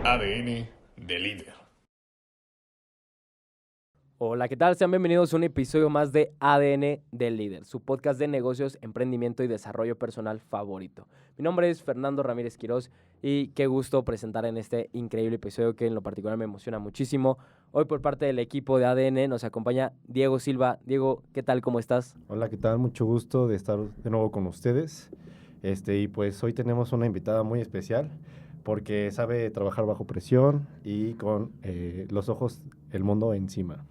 ADN de líder. Hola, ¿qué tal? Sean bienvenidos a un episodio más de ADN del Líder, su podcast de negocios, emprendimiento y desarrollo personal favorito. Mi nombre es Fernando Ramírez Quirós y qué gusto presentar en este increíble episodio que en lo particular me emociona muchísimo. Hoy por parte del equipo de ADN nos acompaña Diego Silva. Diego, ¿qué tal? ¿Cómo estás? Hola, ¿qué tal? Mucho gusto de estar de nuevo con ustedes. Y pues hoy tenemos una invitada muy especial porque sabe trabajar bajo presión y con los ojos, el mundo encima.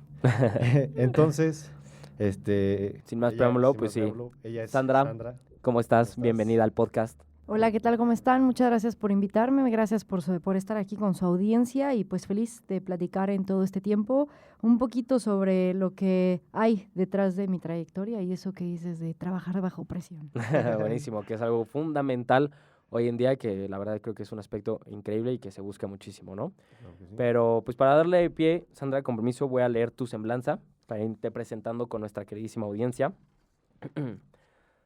Entonces, Sin más ella, preámbulo, sin pues más sí. preámbulo, ella es Sandra, Sandra. ¿cómo estás? ¿Cómo estás? Bienvenida al podcast. Hola, ¿qué tal? ¿Cómo están? Muchas gracias por invitarme, gracias por estar aquí con su audiencia y pues feliz de platicar en todo este tiempo un poquito sobre lo que hay detrás de mi trayectoria y eso que dices de trabajar bajo presión. Buenísimo, que es algo fundamental hoy en día, que la verdad creo que es un aspecto increíble y que se busca muchísimo, ¿no? Claro que sí. Pero pues para darle pie, Sandra, con permiso, voy a leer tu semblanza para irte presentando con nuestra queridísima audiencia.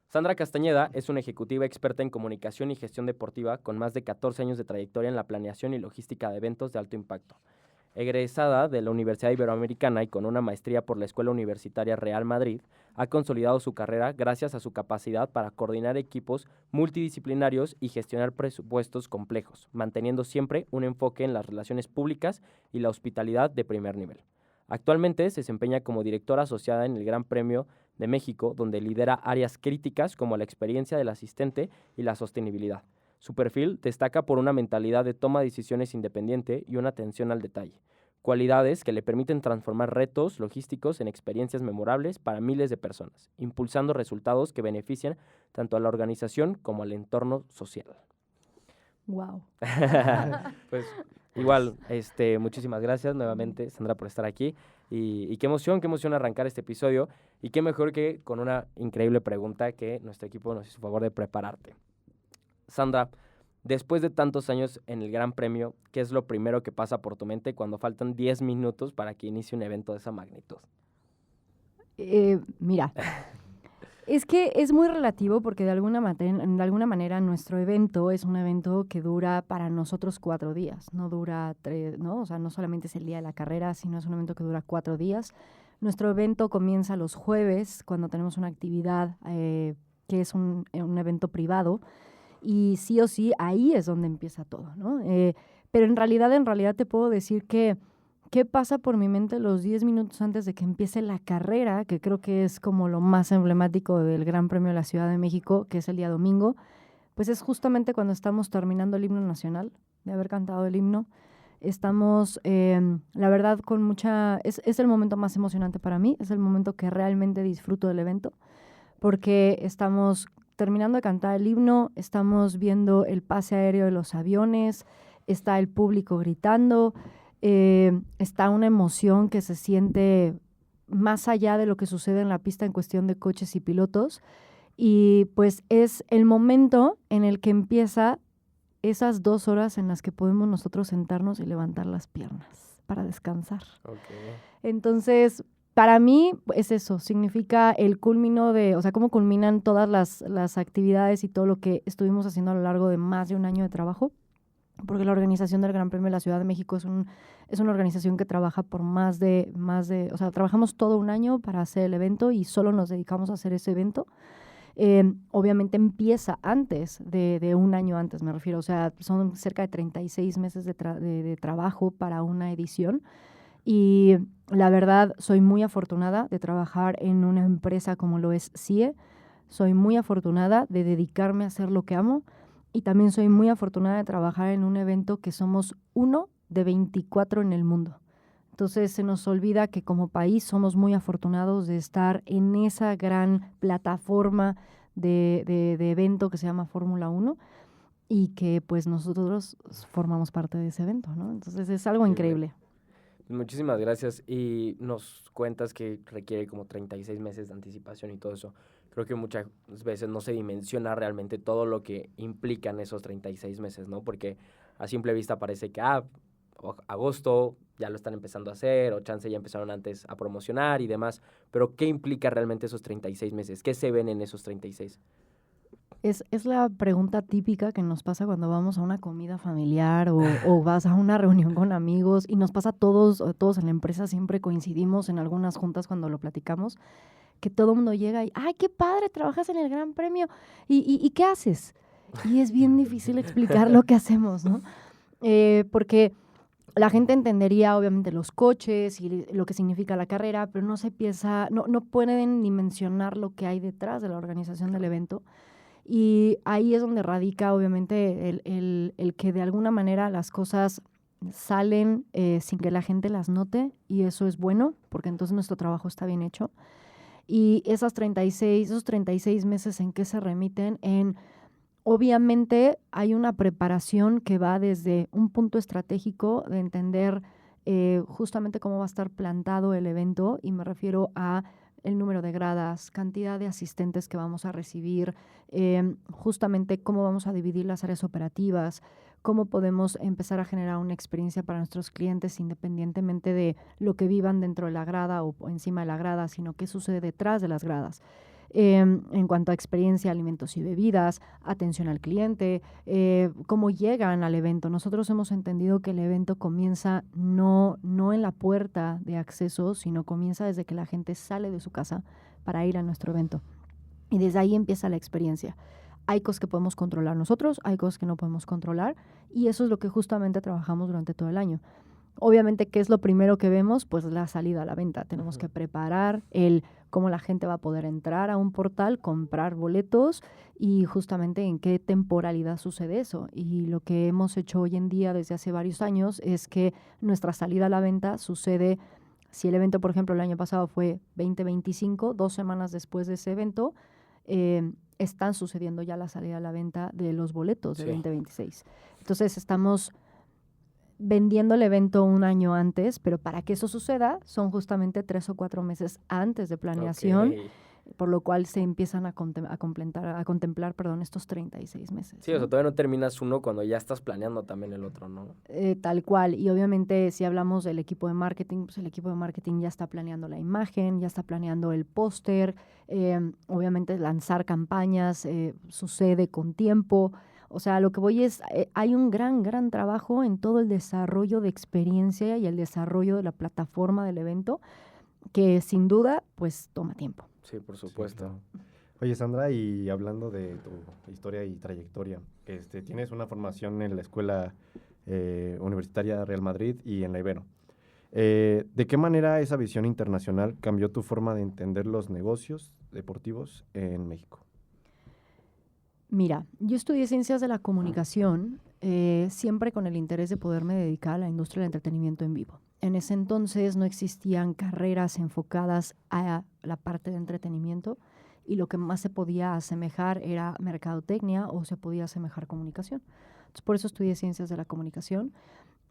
Sandra Castañeda es una ejecutiva experta en comunicación y gestión deportiva con más de 14 años de trayectoria en la planeación y logística de eventos de alto impacto. Egresada de la Universidad Iberoamericana y con una maestría por la Escuela Universitaria Real Madrid, ha consolidado su carrera gracias a su capacidad para coordinar equipos multidisciplinarios y gestionar presupuestos complejos, manteniendo siempre un enfoque en las relaciones públicas y la hospitalidad de primer nivel. Actualmente se desempeña como directora asociada en el Gran Premio de México, donde lidera áreas críticas como la experiencia del asistente y la sostenibilidad. Su perfil destaca por una mentalidad de toma de decisiones independiente y una atención al detalle, cualidades que le permiten transformar retos logísticos en experiencias memorables para miles de personas, impulsando resultados que benefician tanto a la organización como al entorno social. Wow. Pues igual, muchísimas gracias nuevamente, Sandra, por estar aquí. Y qué emoción arrancar este episodio. Y qué mejor que con una increíble pregunta que nuestro equipo nos hizo favor de prepararte. Sandra, después de tantos años en el Gran Premio, ¿qué es lo primero que pasa por tu mente cuando faltan 10 minutos para que inicie un evento de esa magnitud? Mira, es que es muy relativo porque de alguna manera nuestro evento es un evento que dura para nosotros 4 días, no dura 3, ¿no? O sea, no solamente es el día de la carrera, sino es un evento que dura 4 días. Nuestro evento comienza los jueves cuando tenemos una actividad que es un evento privado y sí o sí ahí es donde empieza todo, ¿no? Pero en realidad te puedo decir que ¿qué pasa por mi mente los 10 minutos antes de que empiece la carrera? Que creo que es como lo más emblemático del Gran Premio de la Ciudad de México, que es el día domingo. Pues es justamente cuando estamos terminando el himno nacional, de haber cantado el himno. Estamos, la verdad, con mucha... Es el momento más emocionante para mí, es el momento que realmente disfruto del evento, porque estamos terminando de cantar el himno, estamos viendo el pase aéreo de los aviones, está el público gritando, está una emoción que se siente más allá de lo que sucede en la pista en cuestión de coches y pilotos. Y pues es el momento en el que empieza esas 2 horas en las que podemos nosotros sentarnos y levantar las piernas para descansar. Okay. Entonces, para mí es eso, significa el culmino de, o sea, cómo culminan todas las actividades y todo lo que estuvimos haciendo a lo largo de más de un año de trabajo. Porque la organización del Gran Premio de la Ciudad de México es una organización que trabaja por o sea, trabajamos todo un año para hacer el evento y solo nos dedicamos a hacer ese evento. Obviamente empieza antes de un año antes, me refiero, o sea, son cerca de 36 meses de trabajo para una edición. Y la verdad, soy muy afortunada de trabajar en una empresa como lo es CIE. Soy muy afortunada de dedicarme a hacer lo que amo. Y también soy muy afortunada de trabajar en un evento que somos uno de 24 en el mundo. Entonces se nos olvida que como país somos muy afortunados de estar en esa gran plataforma de evento que se llama Fórmula 1 y que pues nosotros formamos parte de ese evento, ¿no? Entonces es algo increíble. Muchísimas gracias. Y nos cuentas que requiere como 36 meses de anticipación y todo eso. Creo que muchas veces no se dimensiona realmente todo lo que implican esos 36 meses, ¿no? Porque a simple vista parece que, agosto ya lo están empezando a hacer, o chance ya empezaron antes a promocionar y demás. Pero, ¿qué implica realmente esos 36 meses? ¿Qué se ven en esos 36? Es la pregunta típica que nos pasa cuando vamos a una comida familiar o vas a una reunión con amigos, y nos pasa a todos en la empresa, siempre coincidimos en algunas juntas cuando lo platicamos, que todo el mundo llega y, ¡ay, qué padre! Trabajas en el Gran Premio. ¿Y qué haces? Y es bien difícil explicar lo que hacemos, ¿no? Porque la gente entendería obviamente los coches y lo que significa la carrera, pero no pueden dimensionar lo que hay detrás de la organización del evento. Y ahí es donde radica obviamente el que de alguna manera las cosas salen sin que la gente las note, y eso es bueno, porque entonces nuestro trabajo está bien hecho. Y esos 36 meses en que se remiten obviamente hay una preparación que va desde un punto estratégico de entender justamente cómo va a estar plantado el evento, y me refiero a el número de gradas, cantidad de asistentes que vamos a recibir, justamente cómo vamos a dividir las áreas operativas, cómo podemos empezar a generar una experiencia para nuestros clientes independientemente de lo que vivan dentro de la grada o encima de la grada, sino qué sucede detrás de las gradas. En cuanto a experiencia, alimentos y bebidas, atención al cliente, cómo llegan al evento. Nosotros hemos entendido que el evento comienza no en la puerta de acceso, sino comienza desde que la gente sale de su casa para ir a nuestro evento. Y desde ahí empieza la experiencia. Hay cosas que podemos controlar nosotros, hay cosas que no podemos controlar, y eso es lo que justamente trabajamos durante todo el año. Obviamente, ¿qué es lo primero que vemos? Pues la salida a la venta. Tenemos que preparar cómo la gente va a poder entrar a un portal, comprar boletos, y justamente en qué temporalidad sucede eso. Y lo que hemos hecho hoy en día desde hace varios años es que nuestra salida a la venta sucede, si el evento, por ejemplo, el año pasado fue 2025, 2 semanas después de ese evento, están sucediendo ya la salida a la venta de los boletos de 2026. Entonces, estamos vendiendo el evento un año antes, pero para que eso suceda son justamente 3 o 4 meses antes de planeación, por lo cual se empiezan a contemplar estos 36 meses. Sí, ¿no? o sea, todavía no terminas uno cuando ya estás planeando también el otro, ¿no? Tal cual, y obviamente si hablamos del equipo de marketing, pues el equipo de marketing ya está planeando la imagen, ya está planeando el póster, obviamente lanzar campañas sucede con tiempo. O sea, lo que voy es, hay un gran trabajo en todo el desarrollo de experiencia y el desarrollo de la plataforma del evento, que sin duda, pues, toma tiempo. Sí, por supuesto. Sí, claro. Oye, Sandra, y hablando de tu historia y trayectoria, tienes una formación en la Escuela Universitaria Real Madrid y en la Ibero. ¿De qué manera esa visión internacional cambió tu forma de entender los negocios deportivos en México? Mira, yo estudié Ciencias de la Comunicación, siempre con el interés de poderme dedicar a la industria del entretenimiento en vivo. En ese entonces no existían carreras enfocadas a la parte de entretenimiento, y lo que más se podía asemejar era mercadotecnia o se podía asemejar comunicación. Entonces, por eso estudié Ciencias de la Comunicación.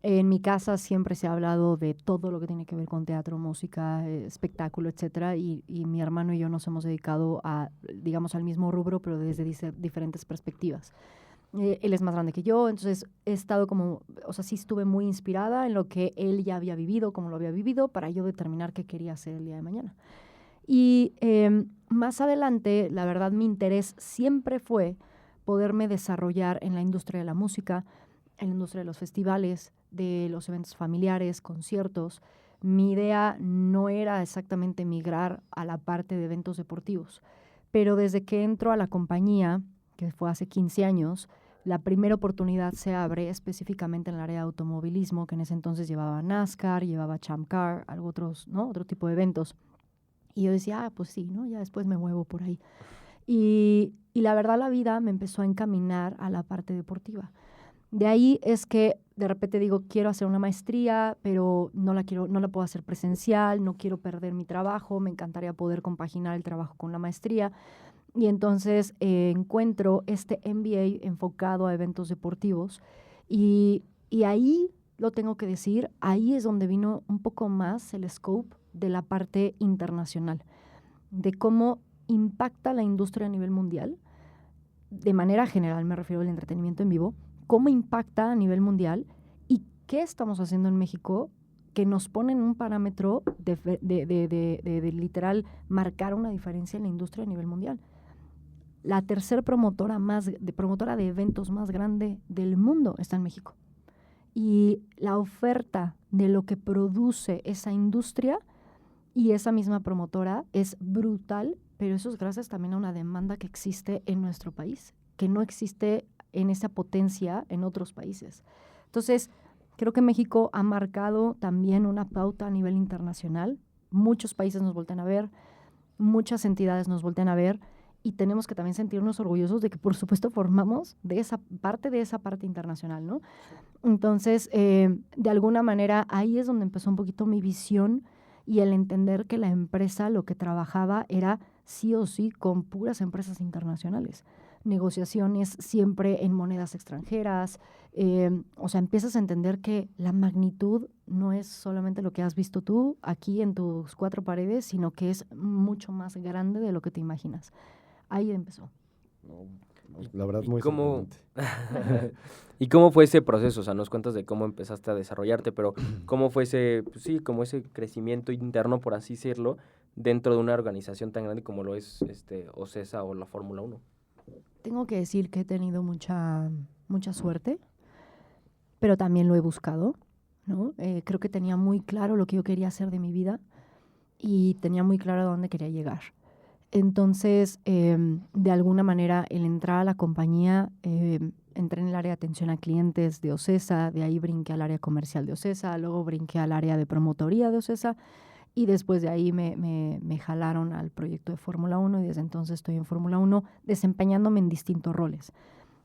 En mi casa siempre se ha hablado de todo lo que tiene que ver con teatro, música, espectáculo, etcétera, y mi hermano y yo nos hemos dedicado al mismo rubro, pero desde diferentes perspectivas. Él es más grande que yo, entonces he estado sí estuve muy inspirada en lo que él ya había vivido, cómo lo había vivido, para yo determinar qué quería hacer el día de mañana. Y más adelante, la verdad, mi interés siempre fue poderme desarrollar en la industria de la música, en la industria de los festivales, de los eventos familiares, conciertos. Mi idea no era exactamente migrar a la parte de eventos deportivos, pero desde que entro a la compañía, que fue hace 15 años, la primera oportunidad se abre específicamente en el área de automovilismo, que en ese entonces llevaba NASCAR, llevaba Champ Car, otro tipo de eventos. Y yo decía, pues sí, ¿no? Ya después me muevo por ahí. Y la verdad, la vida me empezó a encaminar a la parte deportiva. De ahí es que de repente digo, quiero hacer una maestría, pero no la puedo hacer presencial, no quiero perder mi trabajo, me encantaría poder compaginar el trabajo con la maestría. Y entonces encuentro este MBA enfocado a eventos deportivos, y ahí, lo tengo que decir, ahí es donde vino un poco más el scope de la parte internacional, de cómo impacta la industria a nivel mundial, de manera general me refiero al entretenimiento en vivo, cómo impacta a nivel mundial y qué estamos haciendo en México que nos ponen un parámetro de literal marcar una diferencia en la industria a nivel mundial. la tercer promotora de eventos más grande del mundo está en México. Y la oferta de lo que produce esa industria y esa misma promotora es brutal, pero eso es gracias también a una demanda que existe en nuestro país, que no existe en esa potencia en otros países. Entonces, creo que México ha marcado también una pauta a nivel internacional. Muchos países nos voltean a ver, muchas entidades nos voltean a ver, y tenemos que también sentirnos orgullosos de que, por supuesto, formamos de esa parte internacional, ¿no? Entonces, de alguna manera, ahí es donde empezó un poquito mi visión y el entender que la empresa lo que trabajaba era sí o sí con puras empresas internacionales. Negociaciones siempre en monedas extranjeras. O sea, empiezas a entender que la magnitud no es solamente lo que has visto tú aquí en tus cuatro paredes, sino que es mucho más grande de lo que te imaginas. Ahí empezó. La verdad, muy sorprendente. ¿Y cómo fue ese proceso? O sea, nos cuentas de cómo empezaste a desarrollarte, pero ¿cómo fue ese, pues sí, como ese crecimiento interno, por así decirlo, dentro de una organización tan grande como lo es OCESA o la Fórmula 1? Tengo que decir que he tenido mucha suerte, pero también lo he buscado, ¿no? Creo que tenía muy claro lo que yo quería hacer de mi vida y tenía muy claro a dónde quería llegar. Entonces, de alguna manera, el entrar a la compañía, entré en el área de atención a clientes de OCESA, de ahí brinqué al área comercial de OCESA, luego brinqué al área de promotoría de OCESA, y después de ahí me jalaron al proyecto de Fórmula 1, y desde entonces estoy en Fórmula 1 desempeñándome en distintos roles.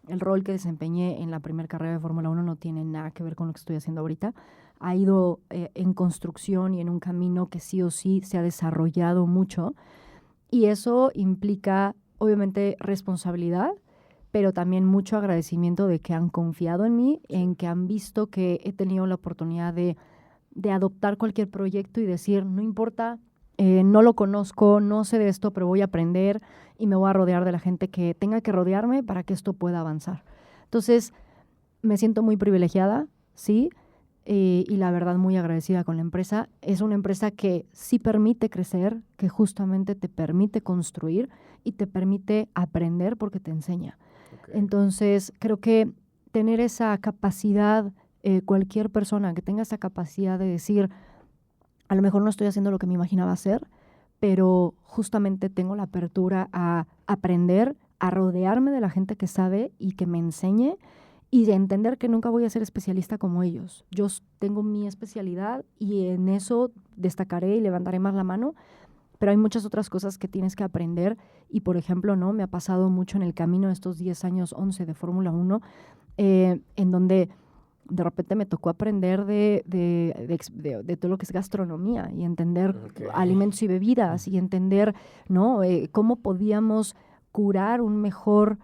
El rol que desempeñé en la primera carrera de Fórmula 1 no tiene nada que ver con lo que estoy haciendo ahorita. Ha ido en construcción y en un camino que sí o sí se ha desarrollado mucho. Y eso implica, obviamente, responsabilidad, pero también mucho agradecimiento de que han confiado en mí, en que han visto que he tenido la oportunidad de adoptar cualquier proyecto y decir, no importa, no lo conozco, no sé de esto, pero voy a aprender y me voy a rodear de la gente que tenga que rodearme para que esto pueda avanzar. Entonces, me siento muy privilegiada, sí, y la verdad muy agradecida con la empresa. Es una empresa que sí permite crecer, que justamente te permite construir y te permite aprender porque te enseña. Okay. Entonces, creo que tener esa capacidad, cualquier persona que tenga esa capacidad de decir, a lo mejor no estoy haciendo lo que me imaginaba hacer, pero justamente tengo la apertura a aprender, a rodearme de la gente que sabe y que me enseñe, y de entender que nunca voy a ser especialista como ellos. Yo tengo mi especialidad y en eso destacaré y levantaré más la mano, pero hay muchas otras cosas que tienes que aprender. Y, por ejemplo, ¿no? Me ha pasado mucho en el camino de estos 10 años, 11 de Fórmula 1, en donde de repente me tocó aprender de todo lo que es gastronomía y entender alimentos y bebidas y entender, ¿no? Cómo podíamos curar un mejor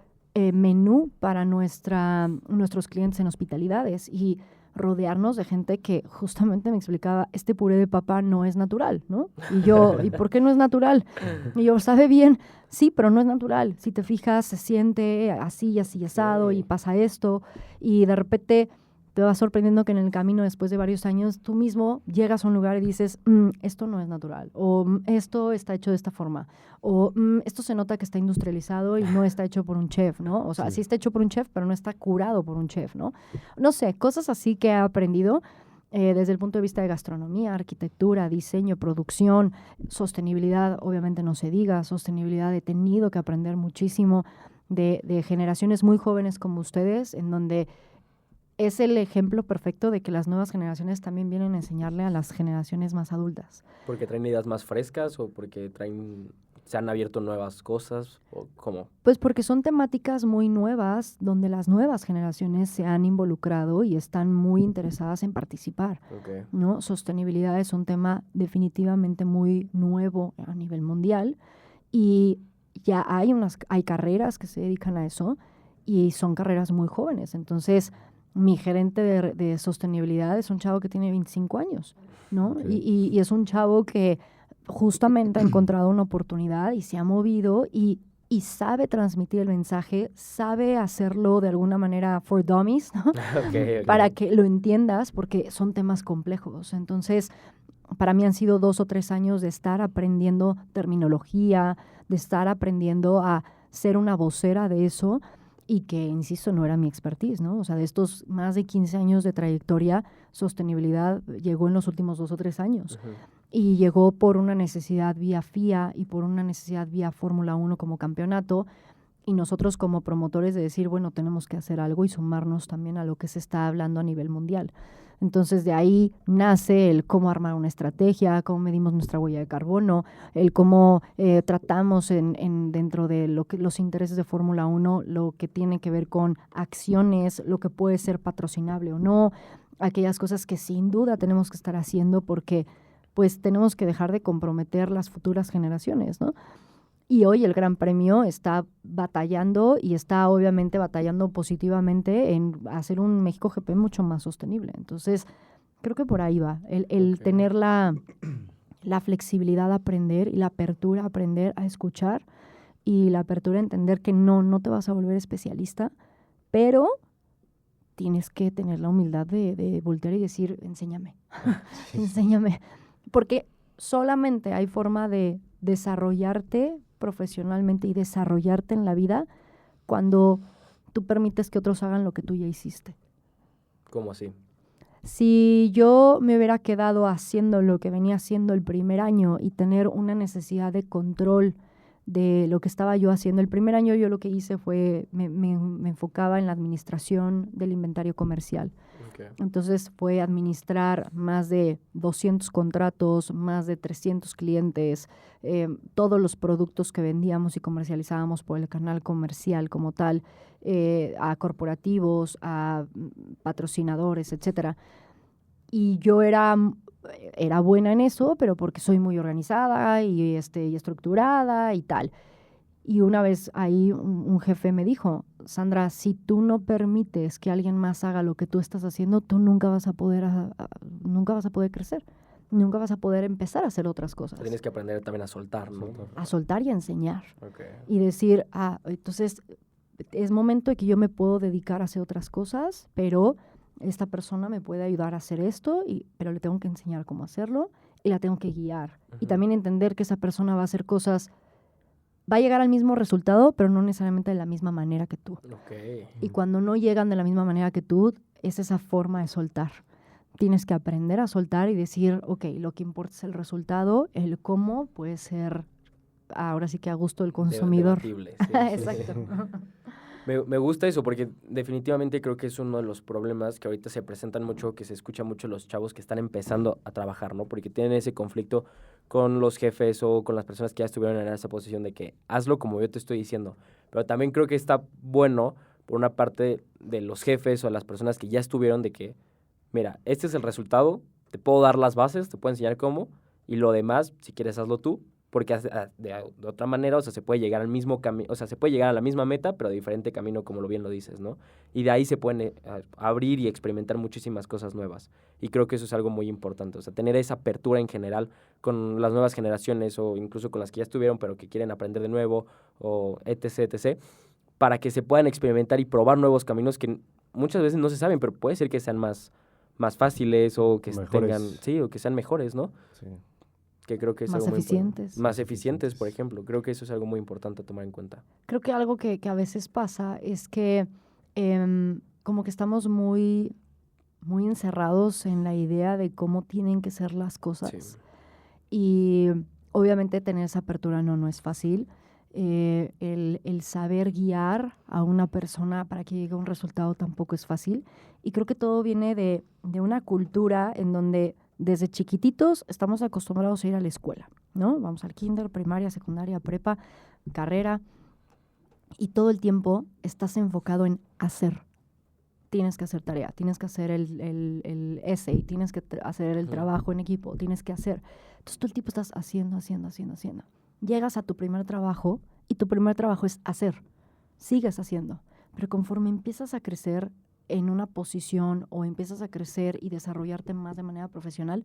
menú para nuestros clientes en hospitalidades y rodearnos de gente que justamente me explicaba, este puré de papa no es natural, ¿no? Y yo, ¿y por qué no es natural? Y yo, sabe bien, sí, pero no es natural. Si te fijas, se siente así, así asado y pasa esto, y de repente te vas sorprendiendo que en el camino, después de varios años, tú mismo llegas a un lugar y dices, esto no es natural, o esto está hecho de esta forma, o esto se nota que está industrializado y no está hecho por un chef, ¿no? O sea, sí está hecho por un chef, pero no está curado por un chef, ¿no? No sé, cosas así que he aprendido desde el punto de vista de gastronomía, arquitectura, diseño, producción, sostenibilidad, obviamente no se diga, sostenibilidad he tenido que aprender muchísimo de generaciones muy jóvenes como ustedes, en donde es el ejemplo perfecto de que las nuevas generaciones también vienen a enseñarle a las generaciones más adultas. ¿Porque traen ideas más frescas o porque se han abierto nuevas cosas? ¿O cómo? Pues porque son temáticas muy nuevas, donde las nuevas generaciones se han involucrado y están muy interesadas en participar, ¿no? Sostenibilidad es un tema definitivamente muy nuevo a nivel mundial y ya hay carreras que se dedican a eso y son carreras muy jóvenes. Entonces, mi gerente de sostenibilidad es un chavo que tiene 25 años, ¿no? Y es un chavo que justamente ha encontrado una oportunidad y se ha movido y sabe transmitir el mensaje, sabe hacerlo de alguna manera for dummies, ¿no? Para que lo entiendas, porque son temas complejos. Entonces, para mí han sido 2 o 3 años de estar aprendiendo terminología, de estar aprendiendo a ser una vocera de eso y que, insisto, no era mi expertise, ¿no? O sea, de estos más de 15 años de trayectoria, sostenibilidad llegó en los últimos 2 o 3 años. Ujú. Y llegó por una necesidad vía FIA y por una necesidad vía Fórmula 1 como campeonato, y nosotros como promotores de decir, bueno, tenemos que hacer algo y sumarnos también a lo que se está hablando a nivel mundial. Entonces de ahí nace el cómo armar una estrategia, cómo medimos nuestra huella de carbono, el cómo tratamos dentro de los intereses de Fórmula 1, lo que tiene que ver con acciones, lo que puede ser patrocinable o no, aquellas cosas que sin duda tenemos que estar haciendo porque pues tenemos que dejar de comprometer las futuras generaciones, ¿no? Y hoy el Gran Premio está batallando y está obviamente batallando positivamente en hacer un México GP mucho más sostenible. Entonces, creo que por ahí va. El tener la flexibilidad a aprender y la apertura a aprender a escuchar y la apertura a entender que no te vas a volver especialista, pero tienes que tener la humildad de voltear y decir, enséñame, enséñame. Porque solamente hay forma de desarrollarte profesionalmente y desarrollarte en la vida cuando tú permites que otros hagan lo que tú ya hiciste. ¿Cómo así? Si yo me hubiera quedado haciendo lo que venía haciendo el primer año y tener una necesidad de control de lo que estaba yo haciendo, el primer año yo lo que hice fue, me enfocaba en la administración del inventario comercial. Okay. Entonces fue administrar más de 200 contratos, más de 300 clientes, todos los productos que vendíamos y comercializábamos por el canal comercial como tal, a corporativos, a patrocinadores, etcétera. Y yo era buena en eso, pero porque soy muy organizada y estructurada y tal. Y una vez ahí un jefe me dijo, Sandra, si tú no permites que alguien más haga lo que tú estás haciendo, tú nunca vas a poder crecer, nunca vas a poder empezar a hacer otras cosas. Tienes que aprender también a soltar, ¿no? A soltar y a enseñar. Okay. Y decir, entonces es momento de que yo me puedo dedicar a hacer otras cosas, pero esta persona me puede ayudar a hacer esto, pero le tengo que enseñar cómo hacerlo y la tengo que guiar. Uh-huh. Y también entender que esa persona va a hacer cosas, va a llegar al mismo resultado, pero no necesariamente de la misma manera que tú. Okay. Y cuando no llegan de la misma manera que tú, es esa forma de soltar. Tienes que aprender a soltar y decir, ok, lo que importa es el resultado, el cómo puede ser, ahora sí que a gusto del consumidor. Debatible, sí. Exacto. Me gusta eso porque definitivamente creo que es uno de los problemas que ahorita se presentan mucho, que se escucha mucho los chavos que están empezando a trabajar, ¿no? Porque tienen ese conflicto con los jefes o con las personas que ya estuvieron en esa posición de que hazlo como yo te estoy diciendo. Pero también creo que está bueno por una parte de los jefes o las personas que ya estuvieron de que, mira, este es el resultado, te puedo dar las bases, te puedo enseñar cómo, y lo demás, si quieres, hazlo tú. Porque de otra manera, o sea, se puede llegar al mismo camino, o sea, se puede llegar a la misma meta, pero de diferente camino, como bien lo dices, ¿no? Y de ahí se pueden abrir y experimentar muchísimas cosas nuevas. Y creo que eso es algo muy importante, o sea, tener esa apertura en general con las nuevas generaciones o incluso con las que ya estuvieron, pero que quieren aprender de nuevo, o etc., etc., para que se puedan experimentar y probar nuevos caminos que muchas veces no se saben, pero puede ser que sean más fáciles o que tengan, sí, o que sean mejores, ¿no? Sí. Que creo que es más algo eficientes. Más eficientes, por ejemplo. Creo que eso es algo muy importante a tomar en cuenta. Creo que algo que a veces pasa es que como que estamos muy, muy encerrados en la idea de cómo tienen que ser las cosas. Sí. Y obviamente tener esa apertura no es fácil. El saber guiar a una persona para que llegue a un resultado tampoco es fácil. Y creo que todo viene de una cultura en donde desde chiquititos estamos acostumbrados a ir a la escuela, ¿no? Vamos al kinder, primaria, secundaria, prepa, carrera, y todo el tiempo estás enfocado en hacer. Tienes que hacer tarea, tienes que hacer el essay, tienes que hacer el trabajo en equipo, tienes que hacer. Entonces todo el tiempo estás haciendo. Llegas a tu primer trabajo y tu primer trabajo es hacer. Sigues haciendo, pero conforme empiezas a crecer en una posición o empiezas a crecer y desarrollarte más de manera profesional,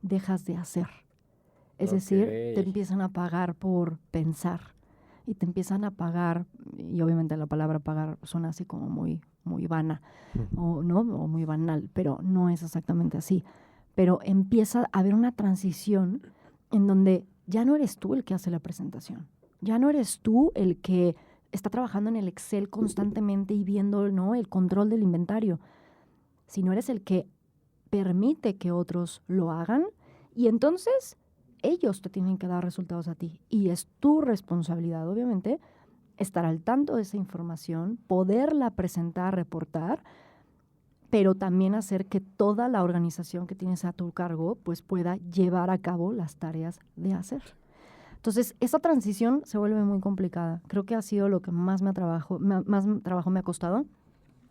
dejas de hacer. Es decir, te empiezan a pagar por pensar y te empiezan a pagar, y obviamente la palabra pagar suena así como muy, muy vana o muy banal, pero no es exactamente así. Pero empieza a haber una transición en donde ya no eres tú el que hace la presentación, ya no eres tú el que está trabajando en el Excel constantemente y viendo, ¿no?, el control del inventario, sino eres el que permite que otros lo hagan y entonces ellos te tienen que dar resultados a ti. Y es tu responsabilidad, obviamente, estar al tanto de esa información, poderla presentar, reportar, pero también hacer que toda la organización que tienes a tu cargo pues pueda llevar a cabo las tareas de hacer. Entonces, esa transición se vuelve muy complicada. Creo que ha sido lo que más trabajo me ha costado.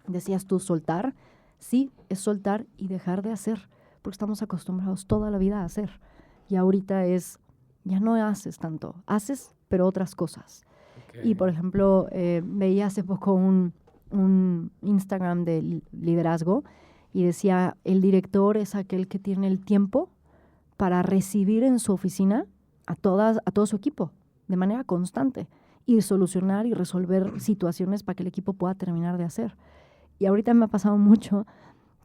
Decías tú, soltar. Sí, es soltar y dejar de hacer, porque estamos acostumbrados toda la vida a hacer. Y ahorita ya no haces tanto, haces, pero otras cosas. Okay. Y, por ejemplo, veía hace poco un Instagram de liderazgo y decía, el director es aquel que tiene el tiempo para recibir en su oficina a todo su equipo de manera constante y solucionar y resolver situaciones para que el equipo pueda terminar de hacer. Y ahorita me ha pasado mucho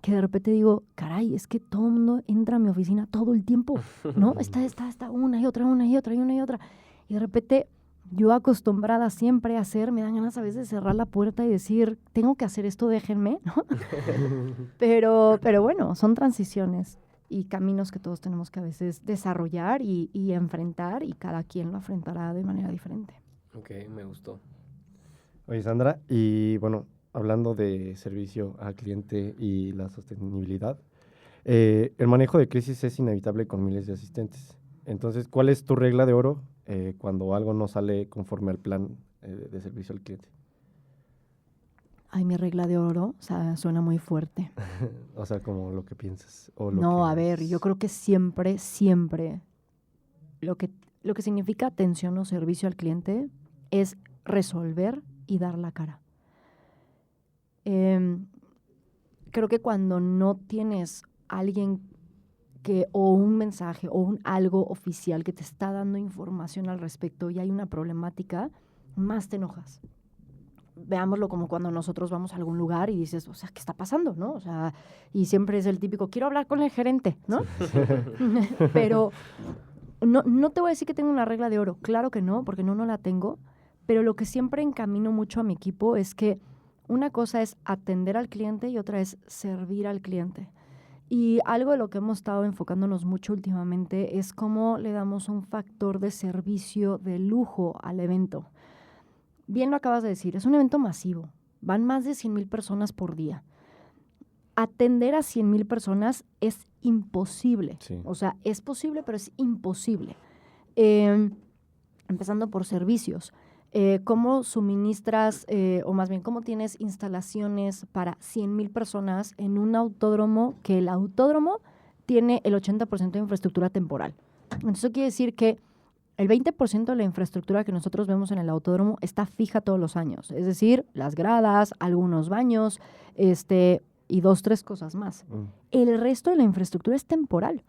que de repente digo, caray, es que todo el mundo entra a mi oficina todo el tiempo, ¿no? Está una y otra. Y de repente yo acostumbrada siempre a hacer, me dan ganas a veces de cerrar la puerta y decir, tengo que hacer esto, déjenme, ¿no? pero bueno, son transiciones y caminos que todos tenemos que a veces desarrollar y enfrentar, y cada quien lo enfrentará de manera diferente. Ok, me gustó. Oye, Sandra, y bueno, hablando de servicio al cliente y la sostenibilidad, el manejo de crisis es inevitable con miles de asistentes. Entonces, ¿cuál es tu regla de oro cuando algo no sale conforme al plan de servicio al cliente? Ay, mi regla de oro, o sea, suena muy fuerte. O sea, como lo que piensas. O no, a ver, yo creo que siempre lo que significa atención o servicio al cliente es resolver y dar la cara. Creo que cuando no tienes alguien o un mensaje o algo oficial que te está dando información al respecto y hay una problemática, más te enojas. Veámoslo como cuando nosotros vamos a algún lugar y dices, o sea, ¿qué está pasando, no? O sea, y siempre es el típico, quiero hablar con el gerente, ¿no? Pero no te voy a decir que tengo una regla de oro, claro que no, porque no la tengo, pero lo que siempre encamino mucho a mi equipo es que una cosa es atender al cliente y otra es servir al cliente. Y algo de lo que hemos estado enfocándonos mucho últimamente es cómo le damos un factor de servicio de lujo al evento. Bien lo acabas de decir, es un evento masivo, van más de 100,000 personas por día. Atender a 100,000 personas es imposible, sí. O sea, es posible, pero es imposible. Empezando por servicios. ¿Cómo suministras, o más bien, cómo tienes instalaciones para 100,000 personas en un autódromo que el autódromo tiene el 80% de infraestructura temporal? Entonces, eso quiere decir que el 20% de la infraestructura que nosotros vemos en el autódromo está fija todos los años. Es decir, las gradas, algunos baños, y 2, 3 cosas más. El resto de la infraestructura es temporal.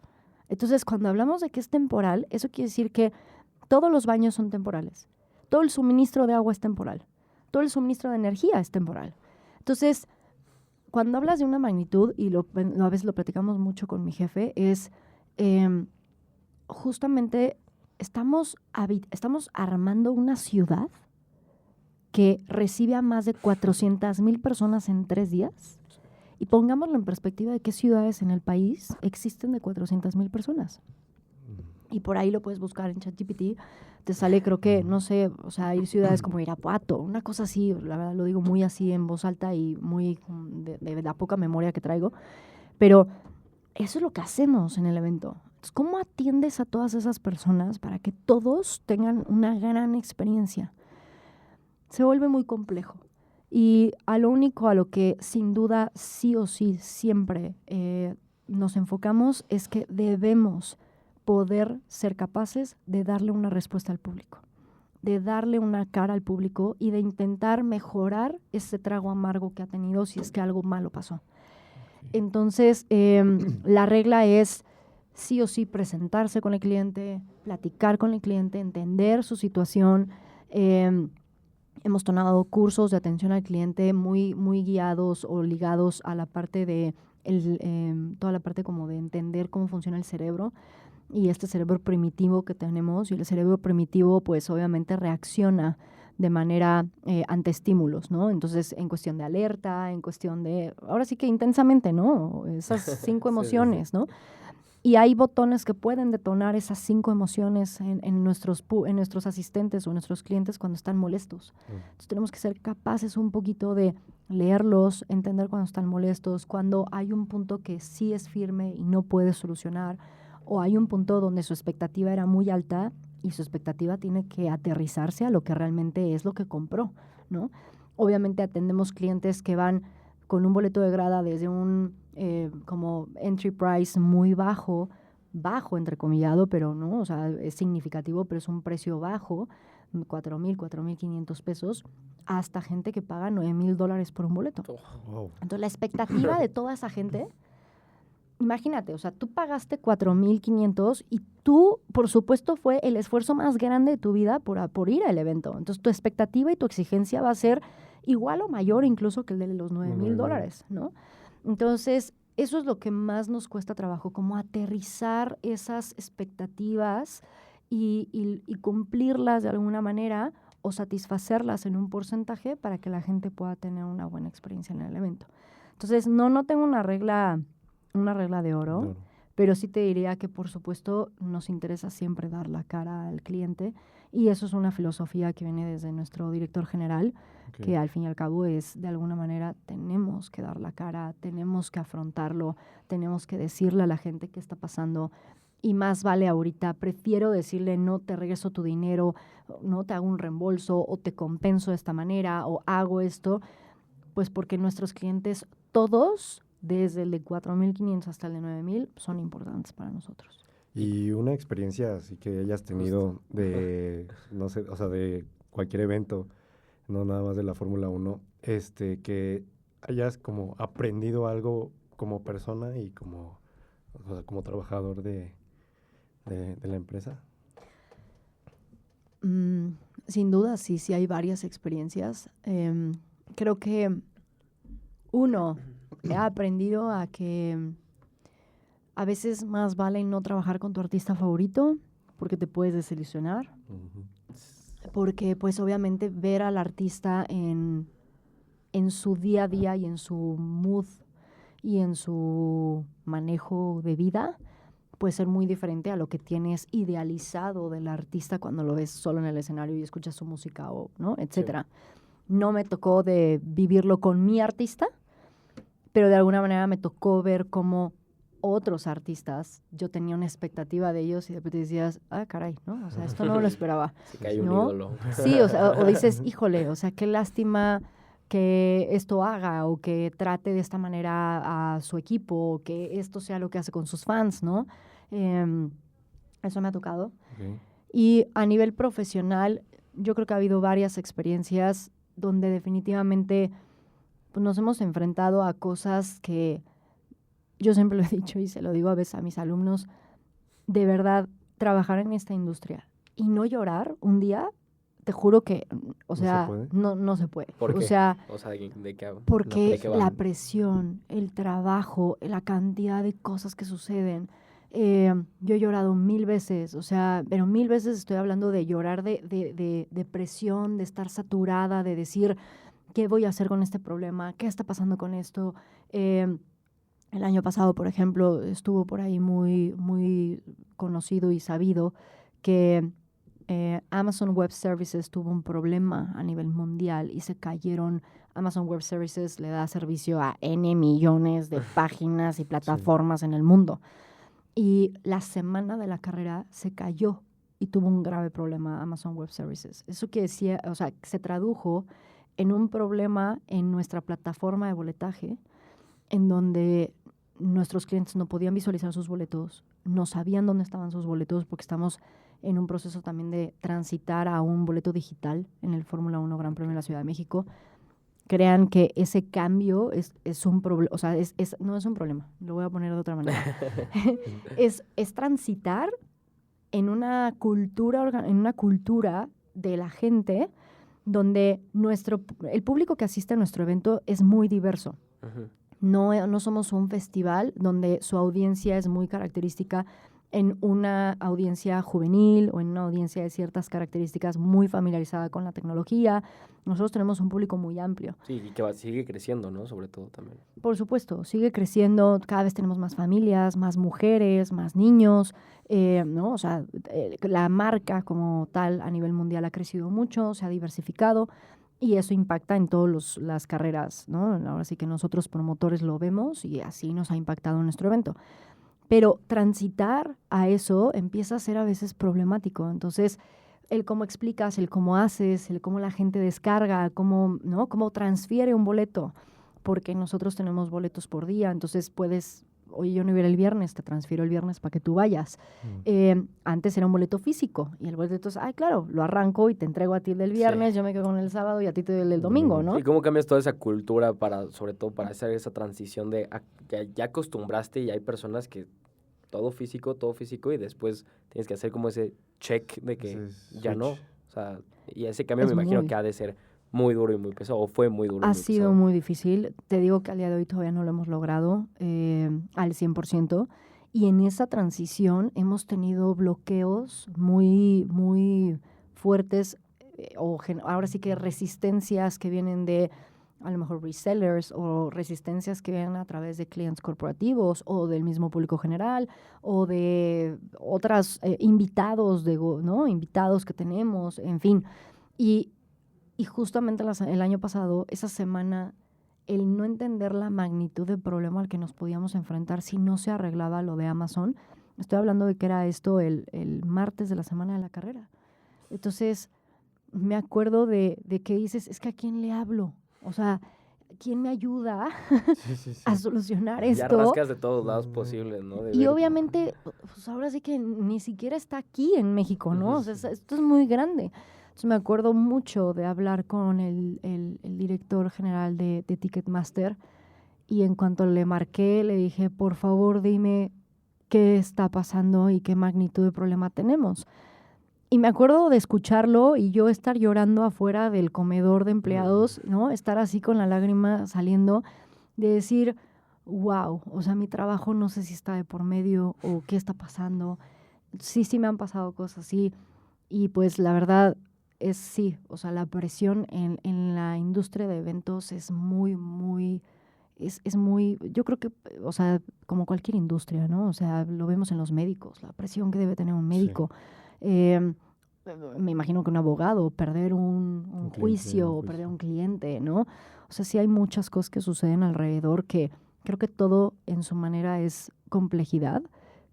Entonces, cuando hablamos de que es temporal, eso quiere decir que todos los baños son temporales. Todo el suministro de agua es temporal. Todo el suministro de energía es temporal. Entonces, cuando hablas de una magnitud, y a veces lo platicamos mucho con mi jefe, es justamente estamos armando una ciudad que recibe a más de 400,000 personas en 3 días. Y pongámoslo en perspectiva de qué ciudades en el país existen de 400,000 personas. Y por ahí lo puedes buscar en ChatGPT. Te sale, creo que, no sé, o sea, hay ciudades como Irapuato, una cosa así, la verdad lo digo muy así en voz alta y muy de la poca memoria que traigo. Pero eso es lo que hacemos en el evento. Entonces, ¿cómo atiendes a todas esas personas para que todos tengan una gran experiencia? Se vuelve muy complejo. Y a lo que sin duda sí o sí siempre nos enfocamos es que debemos poder ser capaces de darle una respuesta al público, de darle una cara al público y de intentar mejorar ese trago amargo que ha tenido si es que algo malo pasó. Entonces, la regla es sí o sí presentarse con el cliente, platicar con el cliente, entender su situación. Hemos tomado cursos de atención al cliente muy, muy guiados o ligados a la parte de toda la parte como de entender cómo funciona el cerebro y este cerebro primitivo que tenemos. Y el cerebro primitivo pues obviamente reacciona de manera ante estímulos, ¿no? Entonces, en cuestión de alerta, en cuestión de, ahora sí que intensamente, ¿no? Esas 5 emociones, ¿no? Y hay botones que pueden detonar esas 5 emociones en nuestros asistentes o en nuestros clientes cuando están molestos. Entonces tenemos que ser capaces un poquito de leerlos, entender cuando están molestos, cuando hay un punto que sí es firme y no puede solucionar, o hay un punto donde su expectativa era muy alta y su expectativa tiene que aterrizarse a lo que realmente es lo que compró, ¿no? Obviamente atendemos clientes que van con un boleto de grada desde un como entry price muy bajo entrecomillado, pero no, o sea, es significativo, pero es un precio bajo, 4,000, 4,500 pesos, hasta gente que paga $9,000 por un boleto. Wow. Entonces, la expectativa de toda esa gente, imagínate, o sea, tú pagaste 4,500 y tú, por supuesto, fue el esfuerzo más grande de tu vida por ir al evento. Entonces, tu expectativa y tu exigencia va a ser igual o mayor incluso que el de los $9,000, ¿no? Entonces, eso es lo que más nos cuesta trabajo, como aterrizar esas expectativas y cumplirlas de alguna manera o satisfacerlas en un porcentaje para que la gente pueda tener una buena experiencia en el evento. Entonces, no tengo una regla de oro, No. pero sí te diría que, por supuesto, nos interesa siempre dar la cara al cliente y eso es una filosofía que viene desde nuestro director general, Ok. que al fin y al cabo es, de alguna manera, tenemos que dar la cara, tenemos que afrontarlo, tenemos que decirle a la gente qué está pasando y más vale ahorita, prefiero decirle no te regreso tu dinero, no te hago un reembolso o te compenso de esta manera o hago esto, pues porque nuestros clientes todos, desde el de 4,500 hasta el de 9,000, son importantes para nosotros. Y una experiencia así que hayas tenido de, no sé, o sea, de cualquier evento, no nada más de la Fórmula 1, que hayas como aprendido algo como persona y como, o sea, como trabajador de la empresa. Sin duda, sí hay varias experiencias. Creo que, uno, he aprendido a que a veces más vale no trabajar con tu artista favorito porque te puedes desilusionar. Ujú. Porque pues obviamente ver al artista en su día a día y en su mood y en su manejo de vida puede ser muy diferente a lo que tienes idealizado del artista cuando lo ves solo en el escenario y escuchas su música o, ¿no? Etcétera. No me tocó de vivirlo con mi artista, pero de alguna manera me tocó ver cómo otros artistas, yo tenía una expectativa de ellos y de repente decías, ah, caray, ¿no? O sea, esto no lo esperaba. Se cae un ¿no? ídolo. Sí, o sea, o dices, híjole, o sea, qué lástima que esto haga o que trate de esta manera a su equipo o que esto sea lo que hace con sus fans, ¿no? Eso me ha tocado. Ok. Y a nivel profesional, yo creo que ha habido varias experiencias donde definitivamente pues, nos hemos enfrentado a cosas que yo siempre lo he dicho y se lo digo a veces a mis alumnos, de verdad, trabajar en esta industria y no llorar un día, te juro que, o ¿No se sea, puede? no se puede. ¿Por O qué? sea, O sea, ¿de qué hablo? porque ¿De qué va? la presión, el trabajo, la cantidad de cosas que suceden. Yo he llorado 1,000 veces, o sea, pero 1,000 veces estoy hablando de llorar de presión, de estar saturada, de decir, ¿qué voy a hacer con este problema? ¿Qué está pasando con esto? El año pasado, por ejemplo, estuvo por ahí muy, muy conocido y sabido que Amazon Web Services tuvo un problema a nivel mundial y se cayeron. Amazon Web Services le da servicio a N millones de páginas y plataformas en el mundo. Y la semana de la carrera se cayó y tuvo un grave problema Amazon Web Services. Eso que decía, o sea, se tradujo en un problema en nuestra plataforma de boletaje, en donde nuestros clientes no podían visualizar sus boletos, no sabían dónde estaban sus boletos, porque estamos en un proceso también de transitar a un boleto digital en el Fórmula 1 Gran Premio de la Ciudad de México. Crean que ese cambio es un problema, o sea, no es un problema, lo voy a poner de otra manera. es transitar en una cultura de la gente donde el público que asiste a nuestro evento es muy diverso. Ujú. No somos un festival donde su audiencia es muy característica en una audiencia juvenil o en una audiencia de ciertas características muy familiarizada con la tecnología. Nosotros tenemos un público muy amplio. Sí, y que sigue creciendo, ¿no? Sobre todo también. Por supuesto, sigue creciendo, cada vez tenemos más familias, más mujeres, más niños, ¿no? O sea, la marca como tal a nivel mundial ha crecido mucho, se ha diversificado y eso impacta en todas las carreras, ¿no? Ahora sí que nosotros promotores lo vemos y así nos ha impactado en nuestro evento. Pero transitar a eso empieza a ser a veces problemático. Entonces, el cómo explicas, el cómo haces, el cómo la gente descarga, cómo, ¿no? Cómo transfiere un boleto, porque nosotros tenemos boletos por día, entonces puedes, oye, yo no iba a ir el viernes, te transfiero el viernes para que tú vayas. Antes era un boleto físico y el boleto es, ay, claro, lo arranco y te entrego a ti el del viernes, yo me quedo con el sábado y a ti te doy el del domingo, ¿no? ¿Y cómo cambias toda esa cultura sobre todo para hacer esa transición de que ya acostumbraste y hay personas que todo físico y después tienes que hacer como ese check de que ya no, o sea, y ese cambio me imagino que ha de ser muy duro y muy pesado, o fue muy duro. Ha sido muy difícil, te digo que al día de hoy todavía no lo hemos logrado al 100%, y en esa transición hemos tenido bloqueos muy, muy fuertes, ahora sí que resistencias que vienen de a lo mejor resellers o resistencias que vienen a través de clientes corporativos o del mismo público general o de otros invitados, ¿no? Invitados que tenemos, en fin. Y justamente el año pasado, esa semana, el no entender la magnitud del problema al que nos podíamos enfrentar si no se arreglaba lo de Amazon, estoy hablando de que era esto el martes de la semana de la carrera. Entonces, me acuerdo de que dices, es que ¿a quién le hablo? O sea, ¿quién me ayuda a solucionar esto? Ya rascas de todos lados posibles, ¿no? Y obviamente, pues ahora sí que ni siquiera está aquí en México, ¿no? O sea, esto es muy grande. Entonces me acuerdo mucho de hablar con el director general de Ticketmaster y en cuanto le marqué, le dije, por favor, dime qué está pasando y qué magnitud de problema tenemos. Y me acuerdo de escucharlo y yo estar llorando afuera del comedor de empleados, ¿no? Estar así con la lágrima saliendo, de decir, wow, o sea, mi trabajo no sé si está de por medio o qué está pasando. Sí me han pasado cosas así. Y pues la verdad es sí, o sea, la presión en la industria de eventos es muy, es muy, yo creo que, o sea, como cualquier industria, ¿no? O sea, lo vemos en los médicos, la presión que debe tener un médico. Sí. Me imagino que un abogado, perder un juicio o perder un cliente, ¿no? O sea, sí hay muchas cosas que suceden alrededor que creo que todo en su manera es complejidad,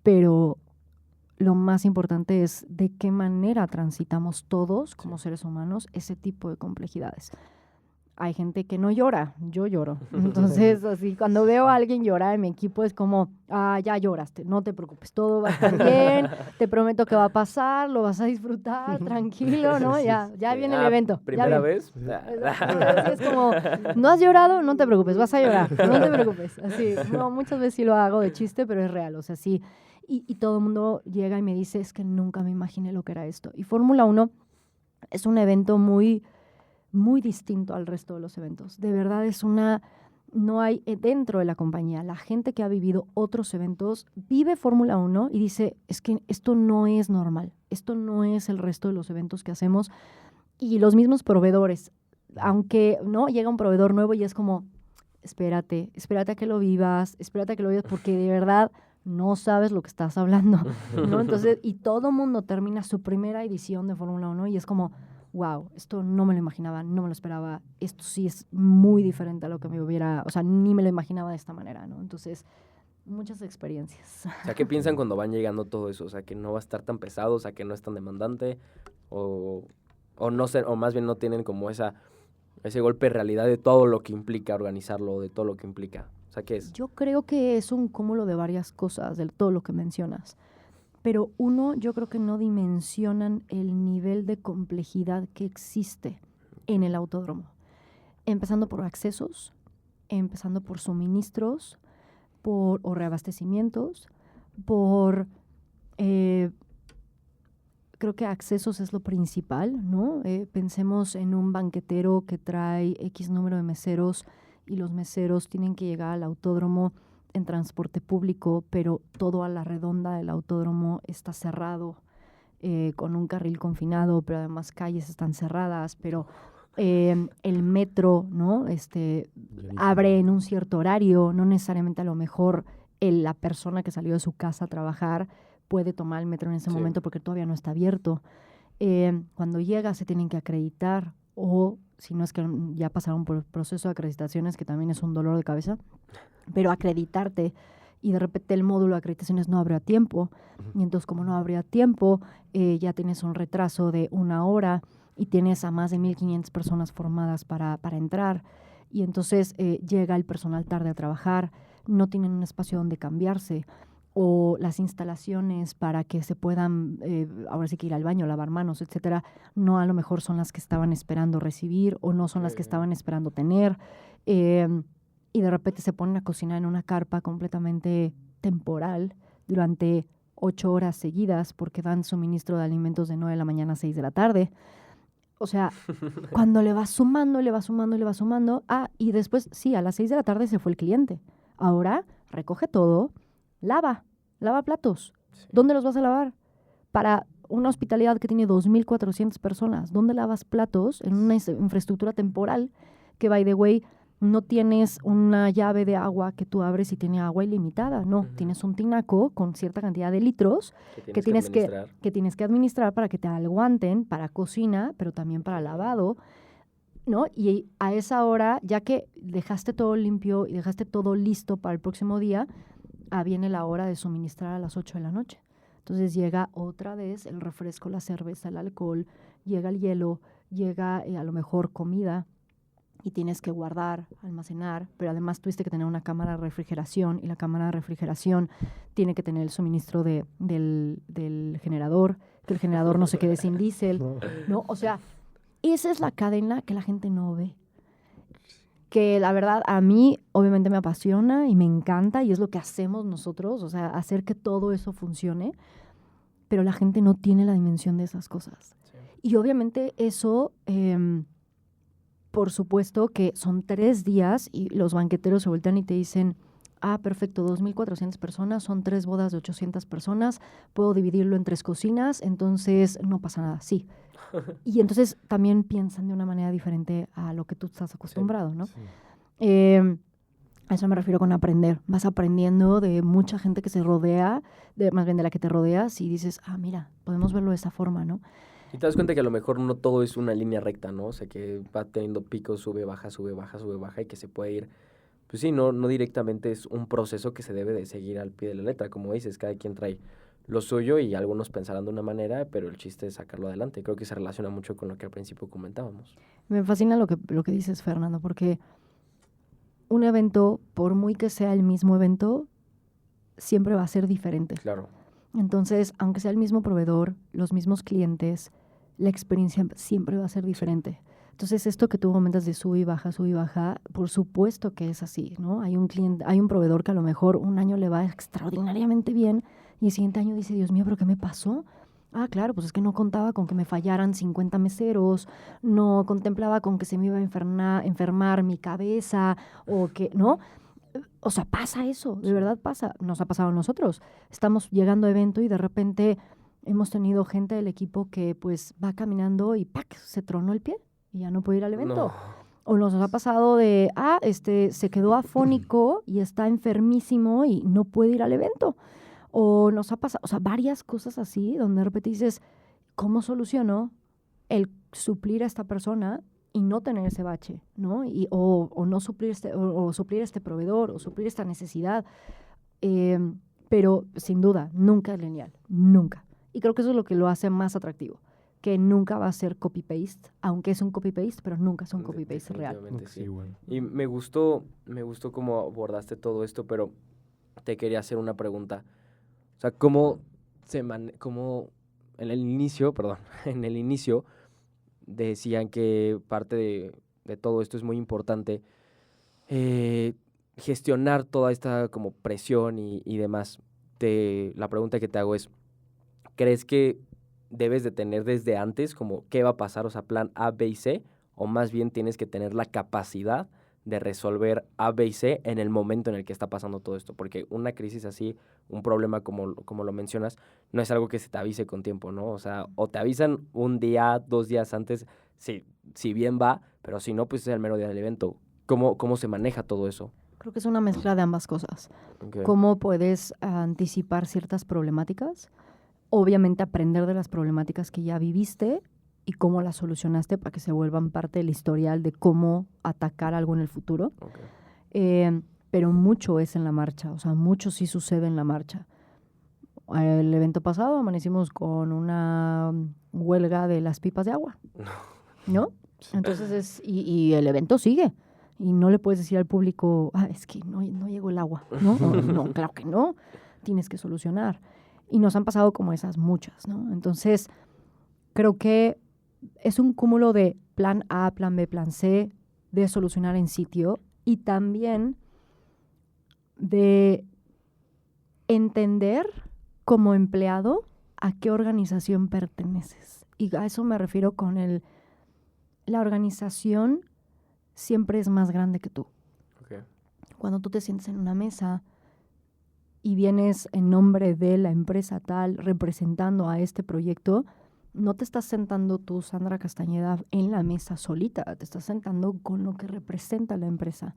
pero lo más importante es de qué manera transitamos todos como seres humanos ese tipo de complejidades. Hay gente que no llora, yo lloro. Entonces, así, cuando veo a alguien llorar en mi equipo es como, ya lloraste, no te preocupes, todo va a estar bien, te prometo que va a pasar, lo vas a disfrutar, tranquilo, ¿no? Ya viene el evento. ¿Primera vez? Es como, no has llorado, no te preocupes, vas a llorar, no te preocupes. Así, no, muchas veces sí lo hago de chiste, pero es real, o sea, sí. Y todo el mundo llega y me dice, es que nunca me imaginé lo que era esto. Y Fórmula 1 es un evento muy distinto al resto de los eventos. De verdad no hay dentro de la compañía, la gente que ha vivido otros eventos vive Fórmula 1 y dice, es que esto no es normal, esto no es el resto de los eventos que hacemos. Y los mismos proveedores, aunque no llega un proveedor nuevo y es como, espérate a que lo vivas, porque de verdad no sabes lo que estás hablando, ¿no? Entonces, y todo mundo termina su primera edición de Fórmula 1 y es como, wow, esto no me lo imaginaba, no me lo esperaba, esto sí es muy diferente a lo que me hubiera, o sea, ni me lo imaginaba de esta manera, ¿no? Entonces, muchas experiencias. O sea, ¿qué piensan cuando van llegando todo eso? O sea, que no va a estar tan pesado, o sea, que no es tan demandante, o no sé, o más bien no tienen como ese golpe de realidad de todo lo que implica organizarlo, de todo lo que implica. O sea, ¿qué es? Yo creo que es un cúmulo de varias cosas, de todo lo que mencionas. Pero yo creo que no dimensionan el nivel de complejidad que existe en el autódromo. Empezando por accesos, empezando por suministros, o reabastecimientos, creo que accesos es lo principal, ¿no? Pensemos en un banquetero que trae X número de meseros y los meseros tienen que llegar al autódromo en transporte público, pero todo a la redonda del autódromo está cerrado, con un carril confinado, pero además calles están cerradas, pero el metro, ¿no? Abre en un cierto horario, no necesariamente a lo mejor la persona que salió de su casa a trabajar puede tomar el metro en ese momento porque todavía no está abierto. Cuando llega se tienen que acreditar, o si no es que ya pasaron por el proceso de acreditaciones, que también es un dolor de cabeza, pero acreditarte, y de repente el módulo de acreditaciones no abre a tiempo, y entonces como no abre a tiempo, ya tienes un retraso de 1 hora y tienes a más de 1,500 personas formadas para entrar, y entonces llega el personal tarde a trabajar, no tienen un espacio donde cambiarse, o las instalaciones para que se puedan, ahora sí que ir al baño, lavar manos, etcétera, no a lo mejor son las que estaban esperando recibir o no son las que estaban esperando tener. Y de repente se ponen a cocinar en una carpa completamente temporal durante 8 horas seguidas porque dan suministro de alimentos de 9 de la mañana a 6 de la tarde. O sea, cuando le vas sumando, le vas sumando, le vas sumando, y después, sí, a las 6 de la tarde se fue el cliente. Ahora recoge todo, lava platos. Sí. ¿Dónde los vas a lavar? Para una hospitalidad que tiene 2,400 personas, ¿dónde lavas platos en una infraestructura temporal que, by the way, no tienes una llave de agua que tú abres y tiene agua ilimitada? No, tienes un tinaco con cierta cantidad de litros que tienes que administrar para que te aguanten para cocina, pero también para lavado, ¿no? Y a esa hora, ya que dejaste todo limpio y dejaste todo listo para el próximo día, viene la hora de suministrar a las 8 de la noche. Entonces llega otra vez el refresco, la cerveza, el alcohol, llega el hielo, llega a lo mejor comida, y tienes que guardar, almacenar, pero además tuviste que tener una cámara de refrigeración, y la cámara de refrigeración tiene que tener el suministro del generador, que el generador no se quede sin diésel, ¿no? O sea, esa es la cadena que la gente no ve. Que la verdad a mí obviamente me apasiona y me encanta y es lo que hacemos nosotros, o sea, hacer que todo eso funcione, pero la gente no tiene la dimensión de esas cosas. Sí. Y obviamente eso, por supuesto que son 3 días y los banqueteros se voltean y te dicen, perfecto, 2,400 personas, son 3 bodas de 800 personas, puedo dividirlo en 3 cocinas, entonces no pasa nada, sí. Y entonces también piensan de una manera diferente a lo que tú estás acostumbrado, ¿no? Sí. A eso me refiero con aprender. Vas aprendiendo de mucha gente que se rodea, más bien de la que te rodeas, y dices, mira, podemos verlo de esa forma, ¿no? Y te das cuenta que a lo mejor no todo es una línea recta, ¿no? O sea, que va teniendo picos, sube, baja, sube, baja, sube, baja, y que se puede ir, pues sí, no directamente es un proceso que se debe de seguir al pie de la letra. Como dices, cada quien trae lo suyo y algunos pensarán de una manera, pero el chiste es sacarlo adelante. Creo que se relaciona mucho con lo que al principio comentábamos. Me fascina lo que dices, Fernando, porque un evento, por muy que sea el mismo evento, siempre va a ser diferente. Claro. Entonces, aunque sea el mismo proveedor, los mismos clientes, la experiencia siempre va a ser diferente. Entonces, esto que tú comentas de sube y baja, por supuesto que es así, ¿no? Hay un proveedor que a lo mejor un año le va extraordinariamente bien y el siguiente año dice, Dios mío, ¿pero qué me pasó? Claro, pues es que no contaba con que me fallaran 50 meseros, no contemplaba con que se me iba a enfermar mi cabeza, o que, ¿no? O sea, pasa eso, de verdad pasa. Nos ha pasado a nosotros. Estamos llegando a evento y de repente hemos tenido gente del equipo que pues va caminando y ¡pac!, se tronó el pie y ya no puede ir al evento. No. O nos ha pasado de, se quedó afónico y está enfermísimo y no puede ir al evento. O nos ha pasado, o sea, varias cosas así, donde de repente dices, ¿cómo soluciono el suplir a esta persona y no tener ese bache, ¿no? O no suplir suplir este proveedor, o suplir esta necesidad. Pero sin duda, nunca es lineal, nunca. Y creo que eso es lo que lo hace más atractivo, que nunca va a ser copy-paste, aunque es un copy-paste, pero nunca es un copy-paste real. Sí. Y me gustó cómo abordaste todo esto, pero te quería hacer una pregunta. O sea, cómo en el inicio decían que parte de todo esto es muy importante gestionar toda esta como presión y demás. La pregunta que te hago es, ¿crees que debes de tener desde antes como qué va a pasar, o sea, plan A, B y C, o más bien tienes que tener la capacidad de resolver A, B y C en el momento en el que está pasando todo esto, porque una crisis así, un problema como lo mencionas, no es algo que se te avise con tiempo, ¿no? O sea, o te avisan un día, 2 días antes, si bien va, pero si no, pues es el mero día del evento. ¿Cómo se maneja todo eso? Creo que es una mezcla de ambas cosas. Okay. ¿Cómo puedes anticipar ciertas problemáticas? Obviamente aprender de las problemáticas que ya viviste y cómo las solucionaste para que se vuelvan parte del historial de cómo atacar algo en el futuro. Okay. Pero mucho es en la marcha, o sea, mucho sí sucede en la marcha. El evento pasado amanecimos con una huelga de las pipas de agua, ¿no? Entonces, y el evento sigue. Y no le puedes decir al público, es que no llegó el agua. No, claro que no. Tienes que solucionar. Y nos han pasado como esas muchas, ¿no? Entonces, creo que es un cúmulo de plan A, plan B, plan C, de solucionar en sitio y también de entender como empleado a qué organización perteneces. Y a eso me refiero con la organización siempre es más grande que tú. Okay. Cuando tú te sientes en una mesa y vienes en nombre de la empresa tal representando a este proyecto, no te estás sentando tú, Sandra Castañeda, en la mesa solita, te estás sentando con lo que representa la empresa.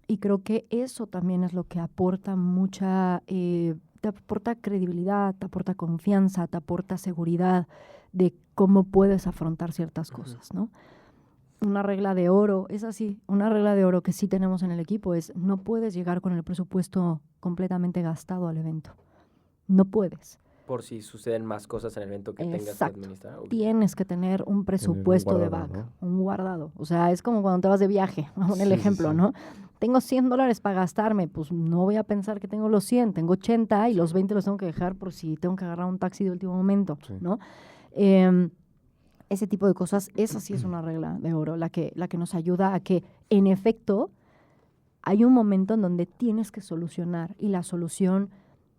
Y creo que eso también es lo que aporta te aporta credibilidad, te aporta confianza, te aporta seguridad de cómo puedes afrontar ciertas cosas, ¿no? Una regla de oro, es así, una regla de oro que sí tenemos en el equipo es no puedes llegar con el presupuesto completamente gastado al evento. No puedes. Por si suceden más cosas en el evento que tengas que administrar. Okay. Tienes que tener un presupuesto de back, un guardado. O sea, es como cuando te vas de viaje, vamos el ejemplo, ¿no? Tengo $100 para gastarme, pues no voy a pensar que tengo los 100, tengo 80 y los 20 los tengo que dejar por si tengo que agarrar un taxi de último momento, ¿no? Ese tipo de cosas, esa sí es una regla de oro, la que nos ayuda a que, en efecto, hay un momento en donde tienes que solucionar y la solución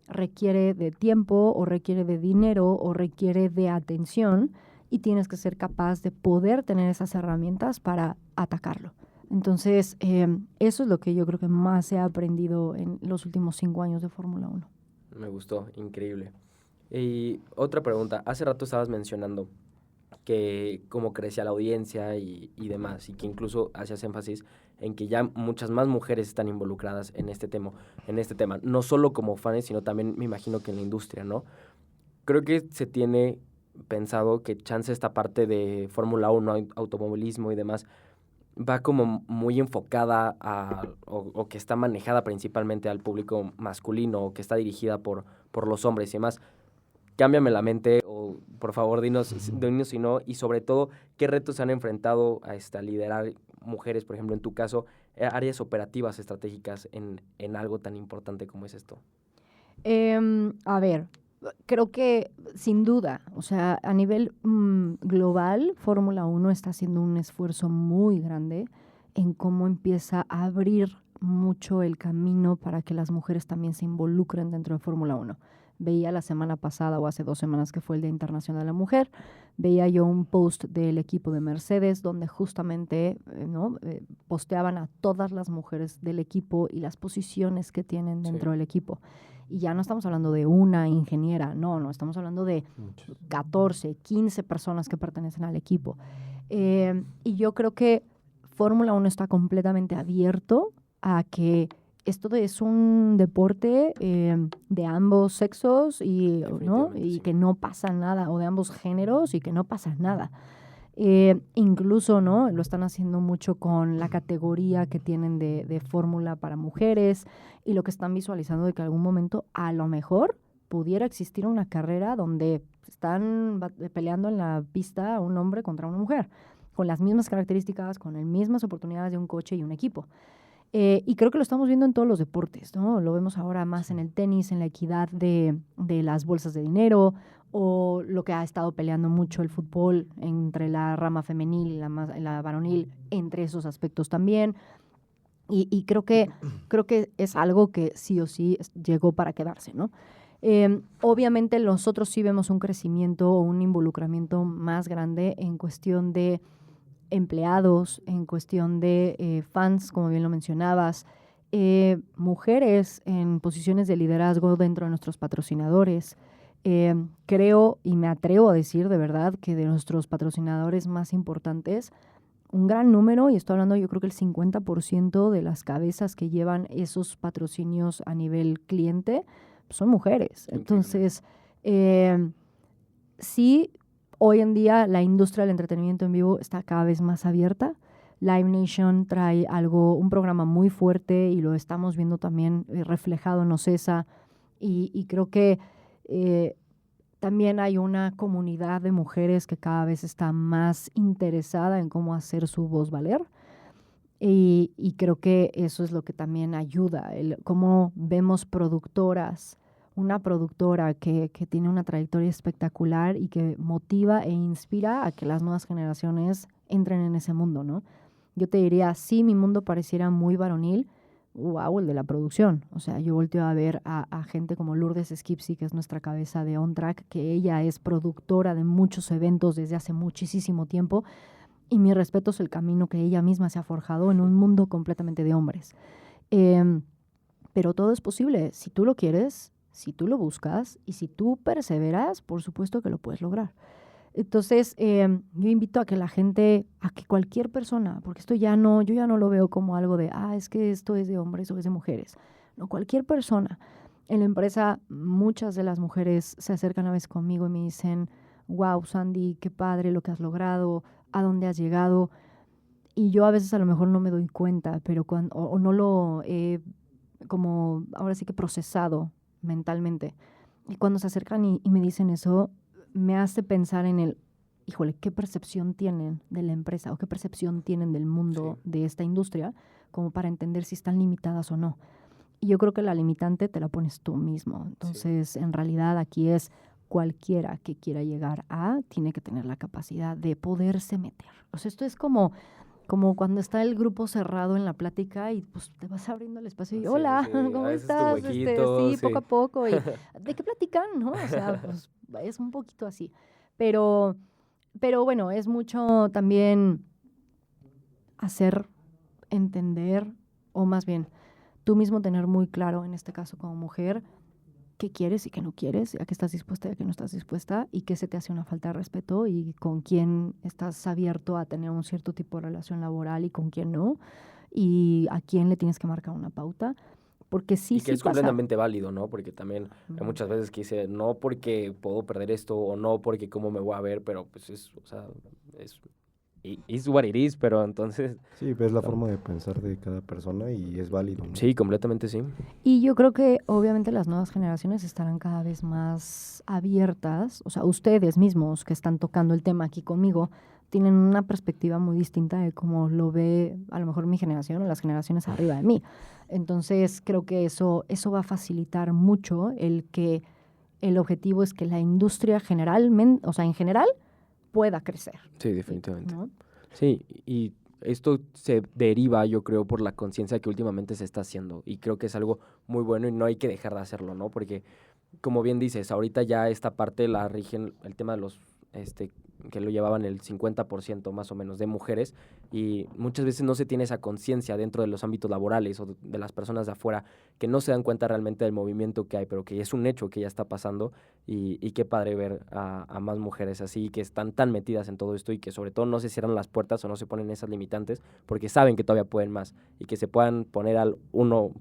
requiere de tiempo o requiere de dinero o requiere de atención y tienes que ser capaz de poder tener esas herramientas para atacarlo. Entonces, eso es lo que yo creo que más he aprendido en los últimos 5 años de Fórmula 1. Me gustó, increíble. Y otra pregunta, hace rato estabas mencionando que cómo crecía la audiencia y demás, y que incluso hacías énfasis en que ya muchas más mujeres están involucradas en este tema, no solo como fans, sino también me imagino que en la industria, ¿no? Creo que se tiene pensado que chance esta parte de Fórmula 1, automovilismo y demás, va como muy enfocada o que está manejada principalmente al público masculino, o que está dirigida por los hombres y demás. Cámbiame la mente, o por favor dinos si no, y sobre todo, ¿qué retos se han enfrentado a liderar mujeres, por ejemplo, en tu caso, áreas operativas estratégicas en algo tan importante como es esto? A ver, creo que sin duda, o sea, a nivel global, Fórmula 1 está haciendo un esfuerzo muy grande en cómo empieza a abrir mucho el camino para que las mujeres también se involucren dentro de Fórmula 1. Veía la semana pasada o hace 2 semanas que fue el Día Internacional de la Mujer, veía yo un post del equipo de Mercedes donde justamente posteaban a todas las mujeres del equipo y las posiciones que tienen dentro del equipo. Y ya no estamos hablando de una ingeniera, no, estamos hablando de 14, 15 personas que pertenecen al equipo. Y yo creo que Fórmula 1 está completamente abierto a que esto es un deporte de ambos sexos y que no pasa nada, o de ambos géneros y que no pasa nada. Incluso lo están haciendo mucho con la categoría que tienen de fórmula para mujeres y lo que están visualizando de que en algún momento a lo mejor pudiera existir una carrera donde están peleando en la pista un hombre contra una mujer, con las mismas características, con las mismas oportunidades de un coche y un equipo. Y creo que lo estamos viendo en todos los deportes, ¿no? Lo vemos ahora más en el tenis, en la equidad de las bolsas de dinero, o lo que ha estado peleando mucho el fútbol entre la rama femenil y la varonil, entre esos aspectos también. Y creo que es algo que sí o sí llegó para quedarse, ¿no? Obviamente nosotros sí vemos un crecimiento o un involucramiento más grande en cuestión de empleados, en cuestión de fans, como bien lo mencionabas, mujeres en posiciones de liderazgo dentro de nuestros patrocinadores. Creo y me atrevo a decir de verdad que de nuestros patrocinadores más importantes, un gran número, y estoy hablando yo creo que el 50% de las cabezas que llevan esos patrocinios a nivel cliente son mujeres. Entonces, sí, hoy en día la industria del entretenimiento en vivo está cada vez más abierta. Live Nation trae un programa muy fuerte y lo estamos viendo también reflejado en OCESA y creo que también hay una comunidad de mujeres que cada vez está más interesada en cómo hacer su voz valer y creo que eso es lo que también ayuda, cómo vemos productoras, una productora que tiene una trayectoria espectacular y que motiva e inspira a que las nuevas generaciones entren en ese mundo, ¿no? Yo te diría, sí, mi mundo pareciera muy varonil, wow, el de la producción. O sea, yo volteo a ver a gente como Lourdes Skipsey, que es nuestra cabeza de On Track, que ella es productora de muchos eventos desde hace muchísimo tiempo, y mi respeto es el camino que ella misma se ha forjado en un mundo completamente de hombres. Pero todo es posible. Si tú lo quieres, si tú lo buscas y si tú perseveras, por supuesto que lo puedes lograr. Entonces, yo invito a que la gente, a que cualquier persona, porque yo ya no lo veo como algo de, es que esto es de hombres o es de mujeres. No, cualquier persona. En la empresa, muchas de las mujeres se acercan a veces conmigo y me dicen, wow, Sandy, qué padre lo que has logrado, a dónde has llegado. Y yo a veces a lo mejor no me doy cuenta, pero o no lo he como ahora sí que procesado mentalmente. Y cuando se acercan y me dicen eso, me hace pensar en híjole, ¿qué percepción tienen de la empresa o qué percepción tienen del mundo de esta industria como para entender si están limitadas o no? Y yo creo que la limitante te la pones tú mismo. Entonces, en realidad aquí es cualquiera que quiera llegar tiene que tener la capacidad de poderse meter. O sea, esto es como cuando está el grupo cerrado en la plática y pues te vas abriendo el espacio y hola, ¿cómo estás? Huequito, poco a poco. Y, ¿de qué platican? ¿No? O sea, pues es un poquito así. Pero bueno, es mucho también hacer entender, o más bien, tú mismo tener muy claro, en este caso como mujer, qué quieres y qué no quieres, a qué estás dispuesta y a qué no estás dispuesta, y qué se te hace una falta de respeto y con quién estás abierto a tener un cierto tipo de relación laboral y con quién no, y a quién le tienes que marcar una pauta, porque y que es pasa. completamente válido, ¿no? Porque también hay muchas veces que dice, no porque puedo perder esto o no porque cómo me voy a ver, pero pues es what it is, pero entonces... Sí, ves la forma de pensar de cada persona y es válido, ¿no? Sí, completamente sí. Y yo creo que obviamente las nuevas generaciones estarán cada vez más abiertas, o sea, ustedes mismos que están tocando el tema aquí conmigo, tienen una perspectiva muy distinta de cómo lo ve a lo mejor mi generación o las generaciones arriba de mí. Entonces creo que eso va a facilitar mucho el objetivo es que la industria en general pueda crecer. Sí, definitivamente. ¿No? Sí, y esto se deriva, yo creo, por la conciencia que últimamente se está haciendo. Y creo que es algo muy bueno y no hay que dejar de hacerlo, ¿no? Porque, como bien dices, ahorita ya esta parte la rigen el tema de los, que lo llevaban el 50% más o menos de mujeres. Y muchas veces no se tiene esa conciencia dentro de los ámbitos laborales o de las personas de afuera que no se dan cuenta realmente del movimiento que hay, pero que es un hecho que ya está pasando. Y qué padre ver a más mujeres así, que están tan metidas en todo esto y que sobre todo no se cierran las puertas o no se ponen esas limitantes porque saben que todavía pueden más y que se puedan poner al uno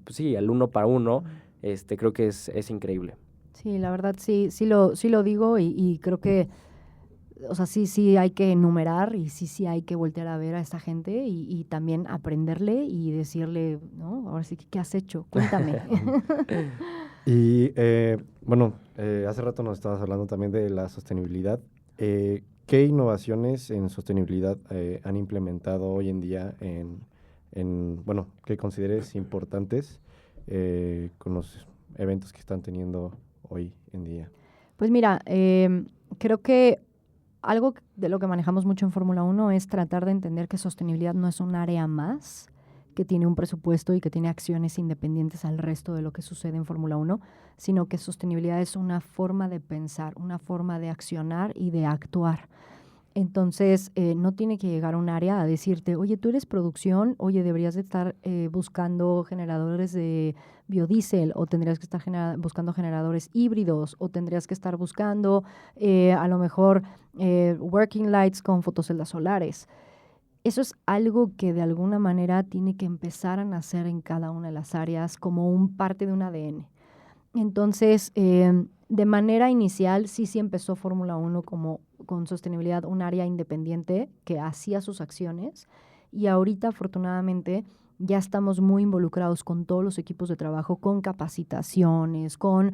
para uno, creo que es increíble. Sí, la verdad sí lo digo y creo que, o sea, sí hay que enumerar y sí hay que voltear a ver a esta gente y también aprenderle y decirle, ¿no? Ahora sí, ¿qué has hecho? Cuéntame. Y bueno, hace rato nos estabas hablando también de la sostenibilidad. ¿Qué innovaciones en sostenibilidad han implementado hoy en día bueno, que consideres importantes con los eventos que están teniendo hoy en día? Pues mira, creo que algo de lo que manejamos mucho en Fórmula 1 es tratar de entender que sostenibilidad no es un área más que tiene un presupuesto y que tiene acciones independientes al resto de lo que sucede en Fórmula 1, sino que sostenibilidad es una forma de pensar, una forma de accionar y de actuar. Entonces, no tiene que llegar a un área a decirte, oye, tú eres producción, oye, deberías de estar buscando generadores de biodiesel, o tendrías que estar buscando generadores híbridos, o tendrías que estar buscando a lo mejor working lights con fotoceldas solares. Eso es algo que de alguna manera tiene que empezar a nacer en cada una de las áreas como un parte de un ADN. Entonces, de manera inicial, sí empezó Fórmula 1 como con sostenibilidad, un área independiente que hacía sus acciones, y ahorita afortunadamente ya estamos muy involucrados con todos los equipos de trabajo, con capacitaciones, con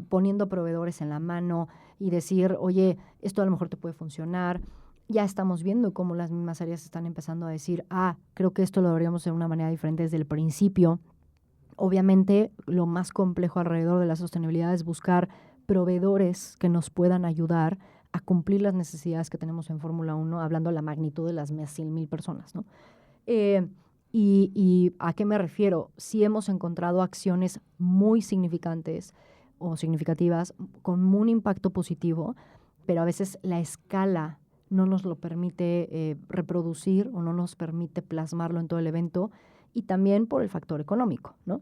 poniendo proveedores en la mano y decir, oye, esto a lo mejor te puede funcionar. Ya estamos viendo cómo las mismas áreas están empezando a decir, creo que esto lo deberíamos hacer de una manera diferente desde el principio. Obviamente, lo más complejo alrededor de la sostenibilidad es buscar proveedores que nos puedan ayudar a cumplir las necesidades que tenemos en Fórmula 1, hablando de la magnitud de las 100,000 personas, ¿no? ¿Y a qué me refiero? Sí hemos encontrado acciones muy significantes o significativas con un impacto positivo, pero a veces la escala no nos lo permite reproducir o no nos permite plasmarlo en todo el evento, y también por el factor económico, ¿no?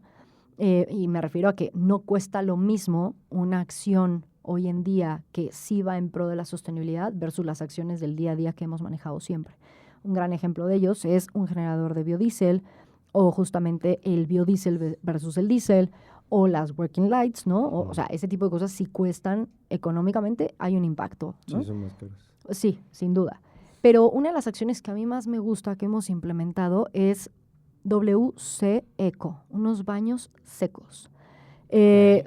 Y me refiero a que no cuesta lo mismo una acción hoy en día que sí va en pro de la sostenibilidad versus las acciones del día a día que hemos manejado siempre. Un gran ejemplo de ellos es un generador de biodiesel, o justamente el biodiesel versus el diésel, o las working lights, ¿no? O sea, ese tipo de cosas sí cuestan económicamente, hay un impacto, ¿no? Sí, son más caros. Sí, sin duda. Pero una de las acciones que a mí más me gusta que hemos implementado es WC Eco, unos baños secos.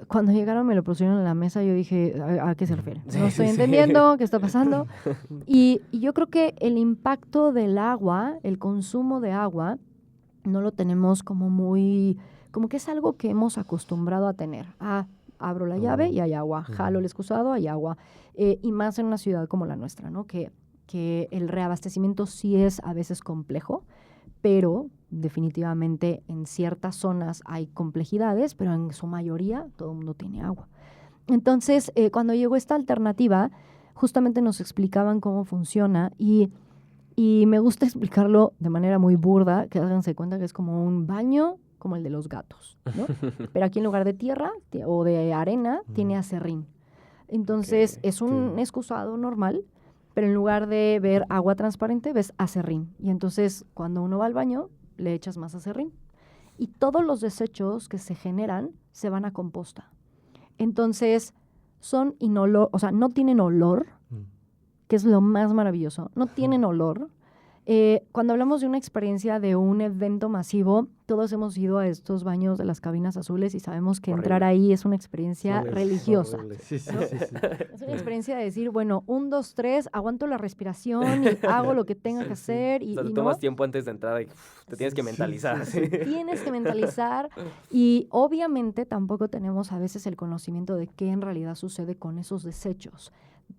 Cuando llegaron me lo pusieron en la mesa, yo dije, ¿a qué se refiere? No estoy entendiendo qué está pasando. Y yo creo que el impacto del agua, el consumo de agua, no lo tenemos como que es algo que hemos acostumbrado a tener. Abro la llave y hay agua, jalo el excusado, hay agua. Y más en una ciudad como la nuestra, ¿no? Que el reabastecimiento sí es a veces complejo, pero definitivamente en ciertas zonas hay complejidades, pero en su mayoría todo el mundo tiene agua. Entonces, cuando llegó esta alternativa, justamente nos explicaban cómo funciona, y me gusta explicarlo de manera muy burda, que háganse cuenta que es como un baño como el de los gatos, ¿no? Pero aquí en lugar de tierra o de arena, tiene acerrín. Entonces, es un excusado normal, pero en lugar de ver agua transparente, ves acerrín. Y entonces, cuando uno va al baño, le echas más acerrín. Y todos los desechos que se generan se van a composta. Entonces, son inolor, o sea, no tienen olor, que es lo más maravilloso. No tienen olor. Cuando hablamos de una experiencia de un evento masivo, todos hemos ido a estos baños de las cabinas azules y sabemos que entrar ahí es una experiencia religiosa. Sí. Es una experiencia de decir, bueno, 1, 2, 3, aguanto la respiración y hago lo que tenga que hacer. Y, o sea, te y tomas no, tiempo antes de entrar y te tienes que mentalizar. tienes que mentalizar, y obviamente tampoco tenemos a veces el conocimiento de qué en realidad sucede con esos desechos,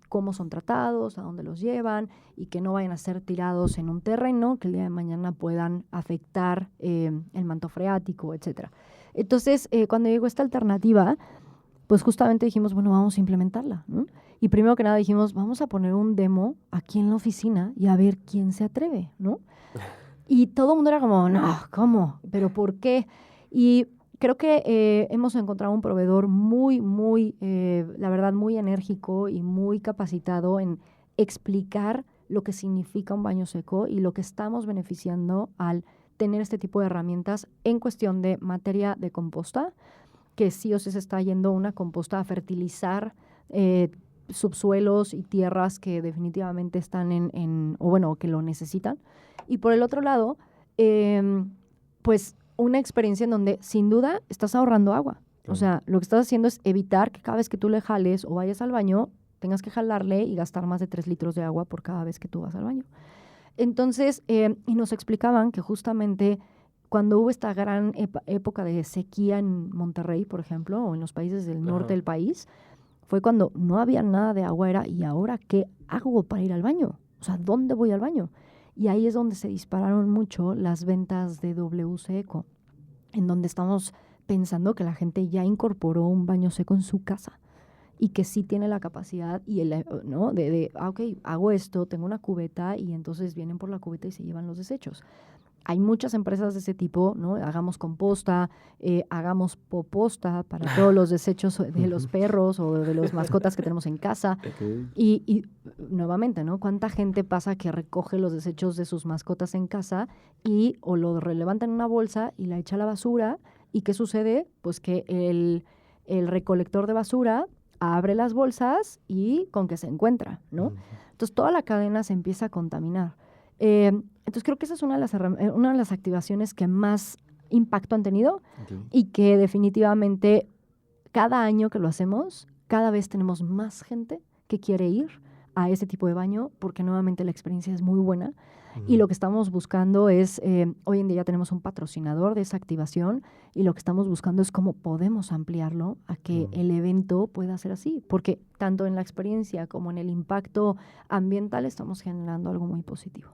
cómo son tratados, a dónde los llevan, y que no vayan a ser tirados en un terreno que el día de mañana puedan afectar el manto freático, etcétera. Entonces, cuando llegó esta alternativa, pues justamente dijimos, bueno, vamos a implementarla, ¿no? Y primero que nada dijimos, vamos a poner un demo aquí en la oficina y a ver quién se atreve, ¿no? Y todo el mundo era como, no, ¿cómo? ¿Pero por qué? Y creo que hemos encontrado un proveedor muy, la verdad, muy enérgico y muy capacitado en explicar lo que significa un baño seco y lo que estamos beneficiando al tener este tipo de herramientas en cuestión de materia de composta, que sí o sí se está yendo una composta a fertilizar subsuelos y tierras que definitivamente están o bueno, que lo necesitan. Y por el otro lado, pues una experiencia en donde sin duda estás ahorrando agua. O sea, lo que estás haciendo es evitar que cada vez que tú le jales o vayas al baño, tengas que jalarle y gastar más de 3 litros de agua por cada vez que tú vas al baño. Entonces, y nos explicaban que justamente cuando hubo esta gran época de sequía en Monterrey, por ejemplo, o en los países del norte del país, fue cuando no había nada de agua, ¿y ahora qué hago para ir al baño? O sea, ¿dónde voy al baño? Y ahí es donde se dispararon mucho las ventas de WC Eco, en donde estamos pensando que la gente ya incorporó un baño seco en su casa. y que sí tiene la capacidad y ¿no? Ok, hago esto, tengo una cubeta y entonces vienen por la cubeta y se llevan los desechos. Hay muchas empresas de ese tipo, ¿no? Hagamos composta, hagamos poposta para todos los desechos de los perros o de las mascotas que tenemos en casa. Ok. Y nuevamente, ¿no? ¿Cuánta gente pasa que recoge los desechos de sus mascotas en casa y o lo levanta en una bolsa y la echa a la basura? ¿Y qué sucede? Pues que el recolector de basura abre las bolsas y con que se encuentra, ¿no? Ujú. Entonces toda la cadena se empieza a contaminar. Entonces creo que esa es una de las activaciones que más impacto han tenido Ok. y que definitivamente cada año que lo hacemos, cada vez tenemos más gente que quiere ir a ese tipo de baño porque nuevamente la experiencia es muy buena. Y lo que estamos buscando es, hoy en día ya tenemos un patrocinador de esa activación y lo que estamos buscando es cómo podemos ampliarlo a que el evento pueda ser así, porque tanto en la experiencia como en el impacto ambiental estamos generando algo muy positivo.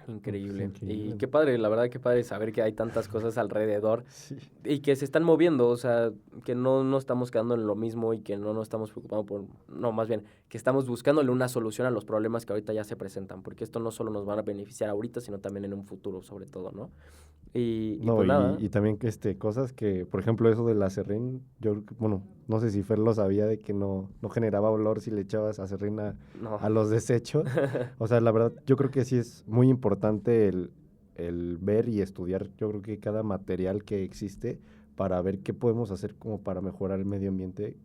Increíble. Increíble. Y qué padre, la verdad, qué padre saber que hay tantas cosas alrededor Sí. y que se están moviendo, o sea, que no estamos quedando en lo mismo y que no nos estamos preocupando por, no, más bien, que estamos buscándole una solución a los problemas que ahorita ya se presentan, porque esto no solo nos van a beneficiar ahorita, sino también en un futuro, sobre todo, ¿no? Y No, pues nada. y también que cosas que, por ejemplo, eso del acerrín, bueno, no sé si Fer lo sabía de que no generaba olor si le echabas acerrín No. a los desechos. O sea, la verdad, yo creo que sí es muy importante el ver y estudiar, yo creo que cada material que existe para ver qué podemos hacer como para mejorar el medio ambiente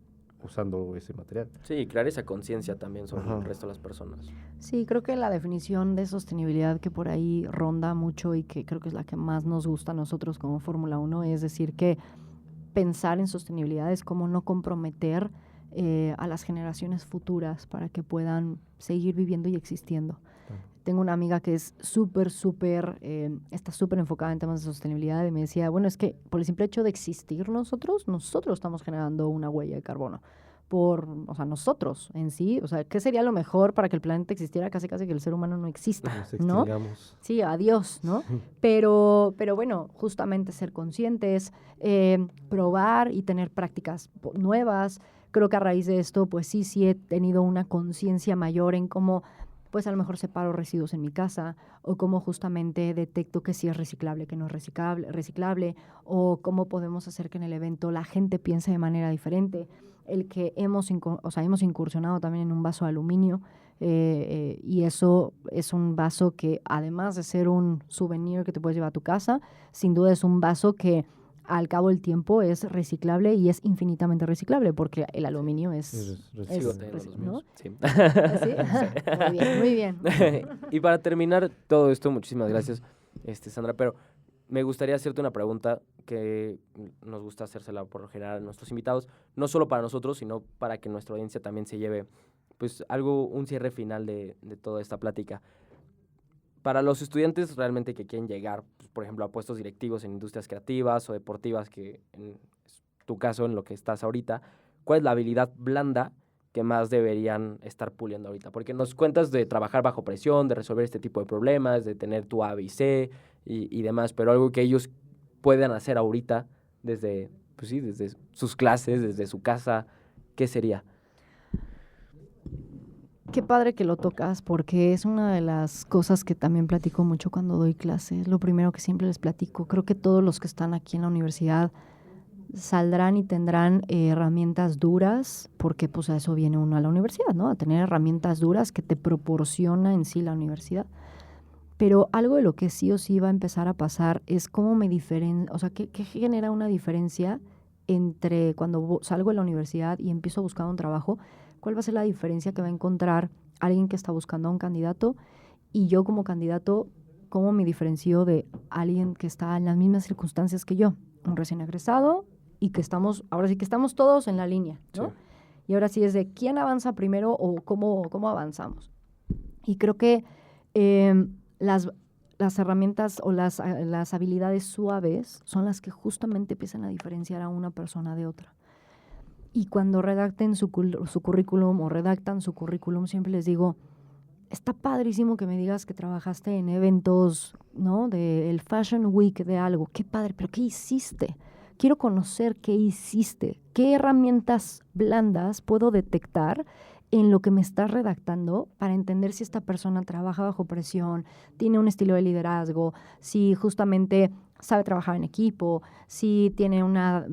usando ese material. Sí, crear esa conciencia también sobre Ajá. el resto de las personas. Sí, creo que la definición de sostenibilidad que por ahí ronda mucho y que creo que es la que más nos gusta a nosotros como Fórmula 1 es decir que pensar en sostenibilidad es como no comprometer a las generaciones futuras para que puedan seguir viviendo y existiendo. Claro. Tengo una amiga que es está súper enfocada en temas de sostenibilidad y me decía, bueno, es que por el simple hecho de existir nosotros estamos generando una huella de carbono. O sea, nosotros en sí, o sea, ¿qué sería lo mejor para que el planeta existiera? Casi que el ser humano no exista, Nos ¿no? extingamos. Sí, adiós, ¿no? Pero bueno, justamente ser conscientes, probar y tener prácticas nuevas. Creo que a raíz de esto, pues sí he tenido una conciencia mayor en cómo, pues a lo mejor separo residuos en mi casa o cómo justamente detecto que sí es reciclable, que no es reciclable o cómo podemos hacer que en el evento la gente piense de manera diferente. El que hemos incursionado también en un vaso de aluminio y eso es un vaso que además de ser un souvenir que te puedes llevar a tu casa, sin duda es un vaso que al cabo del tiempo es reciclable y es infinitamente reciclable porque el aluminio es Sigo teniendo los ¿no? míos. Sí. ¿Sí? Muy bien. Y para terminar todo esto, muchísimas gracias, Sandra, pero me gustaría hacerte una pregunta que nos gusta hacérsela por lo general a nuestros invitados, no solo para nosotros, sino para que nuestra audiencia también se lleve pues un cierre final de toda esta plática. Para los estudiantes realmente que quieren llegar, pues, por ejemplo, a puestos directivos en industrias creativas o deportivas, que en tu caso, en lo que estás ahorita, ¿cuál es la habilidad blanda que más deberían estar puliendo ahorita? Porque nos cuentas de trabajar bajo presión, de resolver este tipo de problemas, de tener tu A, B y C y demás, pero algo que ellos puedan hacer ahorita desde sus clases, desde su casa, ¿qué sería? Qué padre que lo tocas porque es una de las cosas que también platico mucho cuando doy clases. Lo primero que siempre les platico. Creo que todos los que están aquí en la universidad saldrán y tendrán herramientas duras porque pues a eso viene uno a la universidad, ¿no? A tener herramientas duras que te proporciona en sí la universidad. Pero algo de lo que sí o sí va a empezar a pasar es cómo o sea, ¿qué genera una diferencia entre cuando salgo de la universidad y empiezo a buscar un trabajo? ¿Cuál va a ser la diferencia que va a encontrar alguien que está buscando a un candidato y yo como candidato, cómo me diferencio de alguien que está en las mismas circunstancias que yo? Un recién egresado y ahora sí que estamos todos en la línea, ¿no? Sí. Y ahora sí es de quién avanza primero o cómo avanzamos. Y creo que las herramientas o las habilidades suaves son las que justamente empiezan a diferenciar a una persona de otra. Y cuando redacten su currículum o redactan su currículum, siempre les digo, está padrísimo que me digas que trabajaste en eventos, ¿no? Del Fashion Week de algo. Qué padre, pero ¿qué hiciste? quiero conocer qué hiciste, qué herramientas blandas puedo detectar en lo que me estás redactando para entender si esta persona trabaja bajo presión, tiene un estilo de liderazgo, si justamente sabe trabajar en equipo, si tiene una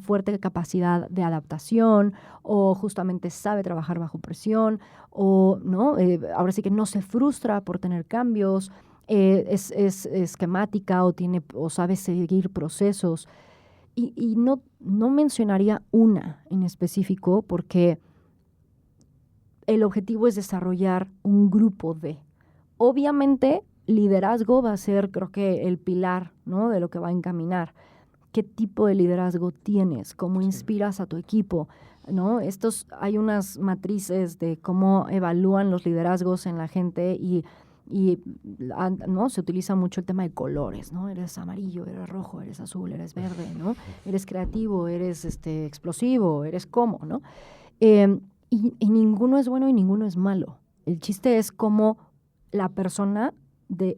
fuerte capacidad de adaptación o justamente sabe trabajar bajo presión o no, ahora sí que no se frustra por tener cambios, es esquemática o sabe seguir procesos. Y no mencionaría una en específico porque el objetivo es desarrollar un grupo de. Obviamente, liderazgo va a ser, creo que, el pilar, ¿no?, de lo que va a encaminar. ¿Qué tipo de liderazgo tienes? ¿Cómo inspiras a tu equipo? ¿No? Hay unas matrices de cómo evalúan los liderazgos en la gente y ¿no? Se utiliza mucho el tema de colores, ¿no? Eres amarillo, eres rojo, eres azul, eres verde, ¿no? Eres creativo, eres explosivo, eres cómo, ¿no? Y ninguno es bueno y ninguno es malo. El chiste es cómo la persona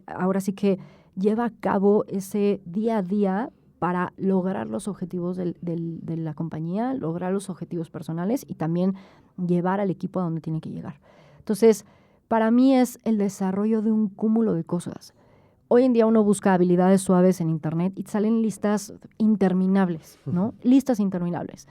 ahora sí que lleva a cabo ese día a día para lograr los objetivos de la compañía, lograr los objetivos personales y también llevar al equipo a donde tiene que llegar. Entonces, para mí es el desarrollo de un cúmulo de cosas. Hoy en día uno busca habilidades suaves en internet y salen listas interminables, ¿no? Listas interminables.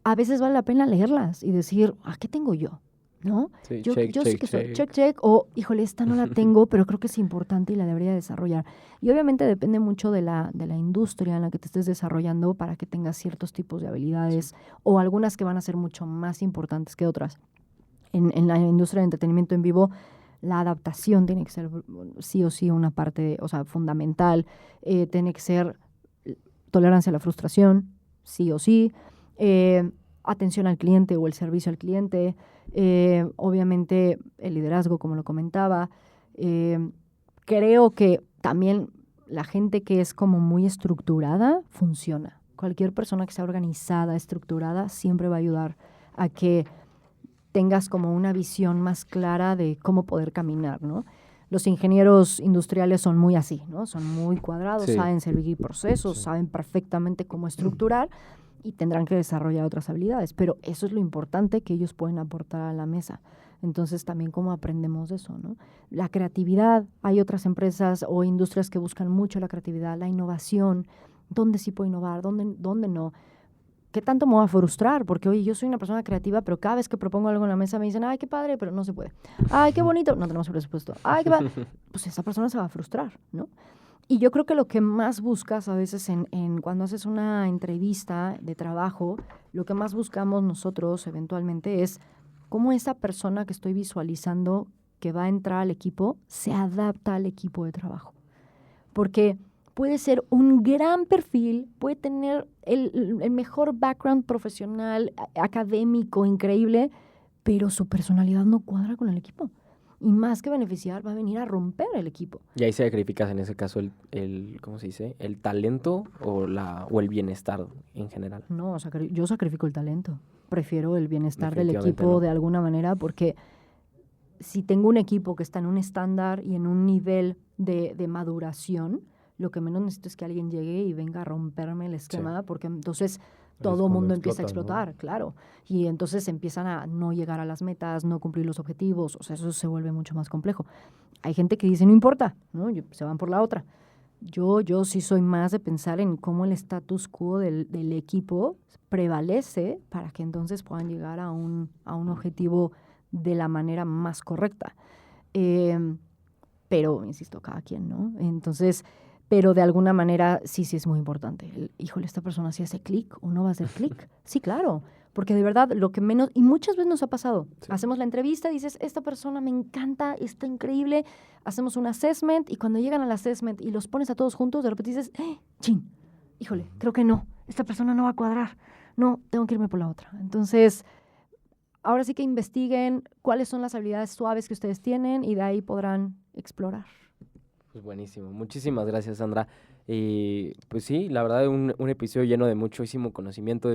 A veces vale la pena leerlas y decir, ¿qué tengo yo? ¿No? Sí, yo check, sí que soy check, o híjole, esta no la tengo, pero creo que es importante y la debería desarrollar. Y obviamente depende mucho de la industria en la que te estés desarrollando para que tengas ciertos tipos de habilidades o algunas que van a ser mucho más importantes que otras. En la industria de entretenimiento en vivo, la adaptación tiene que ser sí o sí una parte, fundamental. Tiene que ser tolerancia a la frustración, sí o sí. Atención al cliente o el servicio al cliente. Obviamente el liderazgo, como lo comentaba. Creo que también la gente que es como muy estructurada funciona. Cualquier persona que sea organizada, estructurada, siempre va a ayudar a que tengas como una visión más clara de cómo poder caminar, ¿no? Los ingenieros industriales son muy así, ¿no? Son muy cuadrados, Sí. saben seguir procesos, saben perfectamente cómo estructurar y tendrán que desarrollar otras habilidades, pero eso es lo importante que ellos pueden aportar a la mesa. Entonces, también cómo aprendemos de eso, ¿no? La creatividad, hay otras empresas o industrias que buscan mucho la creatividad, la innovación, dónde sí puedo innovar, dónde no. ¿Qué tanto me voy a frustrar? Porque, oye, yo soy una persona creativa, pero cada vez que propongo algo en la mesa me dicen, ay, qué padre, pero no se puede. Ay, qué bonito, no tenemos presupuesto. Ay, qué padre. Pues esa persona se va a frustrar, ¿no? Y yo creo que lo que más buscas a veces cuando haces una entrevista de trabajo, lo que más buscamos nosotros eventualmente es cómo esa persona que estoy visualizando que va a entrar al equipo se adapta al equipo de trabajo. Porque puede ser un gran perfil, puede tener el mejor background profesional, académico, increíble, pero su personalidad no cuadra con el equipo. Y más que beneficiar, va a venir a romper el equipo. Y ahí sacrificas en ese caso ¿cómo se dice? ¿El talento o el bienestar en general? No, yo sacrifico el talento. Prefiero el bienestar del Definitivamente equipo no. de alguna manera porque si tengo un equipo que está en un estándar y en un nivel de maduración, lo que menos necesito es que alguien llegue y venga a romperme el esquema, porque entonces todo el mundo empieza a explotar, ¿no? Claro. Y entonces empiezan a no llegar a las metas, no cumplir los objetivos, o sea, eso se vuelve mucho más complejo. Hay gente que dice, no importa, ¿no? Se van por la otra. Yo sí soy más de pensar en cómo el status quo del equipo prevalece para que entonces puedan llegar a un objetivo de la manera más correcta. Pero, insisto, cada quien, ¿no? Entonces, pero de alguna manera sí es muy importante. Híjole, esta persona sí hace clic o no va a hacer clic. Sí, claro, porque de verdad lo que menos, y muchas veces nos ha pasado, hacemos la entrevista, dices, esta persona me encanta, está increíble, hacemos un assessment y cuando llegan al assessment y los pones a todos juntos, de repente dices, chin, híjole, creo que no, esta persona no va a cuadrar, no, tengo que irme por la otra. Entonces, ahora sí que investiguen cuáles son las habilidades suaves que ustedes tienen y de ahí podrán explorar. Pues buenísimo. Muchísimas gracias, Sandra. Y pues sí, la verdad, un episodio lleno de muchísimo conocimiento.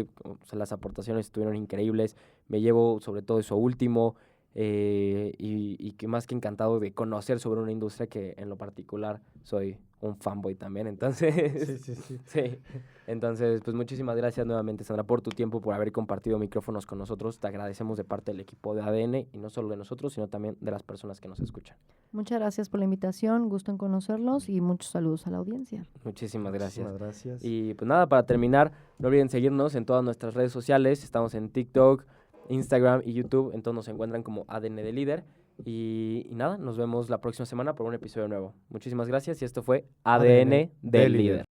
Las aportaciones estuvieron increíbles. Me llevo sobre todo eso último. y que más que encantado de conocer sobre una industria que en lo particular soy un fanboy también, entonces... Sí. Sí, entonces pues muchísimas gracias nuevamente, Sandra, por tu tiempo, por haber compartido micrófonos con nosotros. Te agradecemos de parte del equipo de ADN y no solo de nosotros, sino también de las personas que nos escuchan. Muchas gracias por la invitación, gusto en conocerlos y muchos saludos a la audiencia. Muchísimas gracias. Muchísimas gracias. Y pues nada, para terminar, no olviden seguirnos en todas nuestras redes sociales. Estamos en TikTok, Instagram y YouTube. Entonces nos encuentran como ADN de Líder. Y nada, nos vemos la próxima semana por un episodio nuevo. Muchísimas gracias y esto fue ADN, del Líder.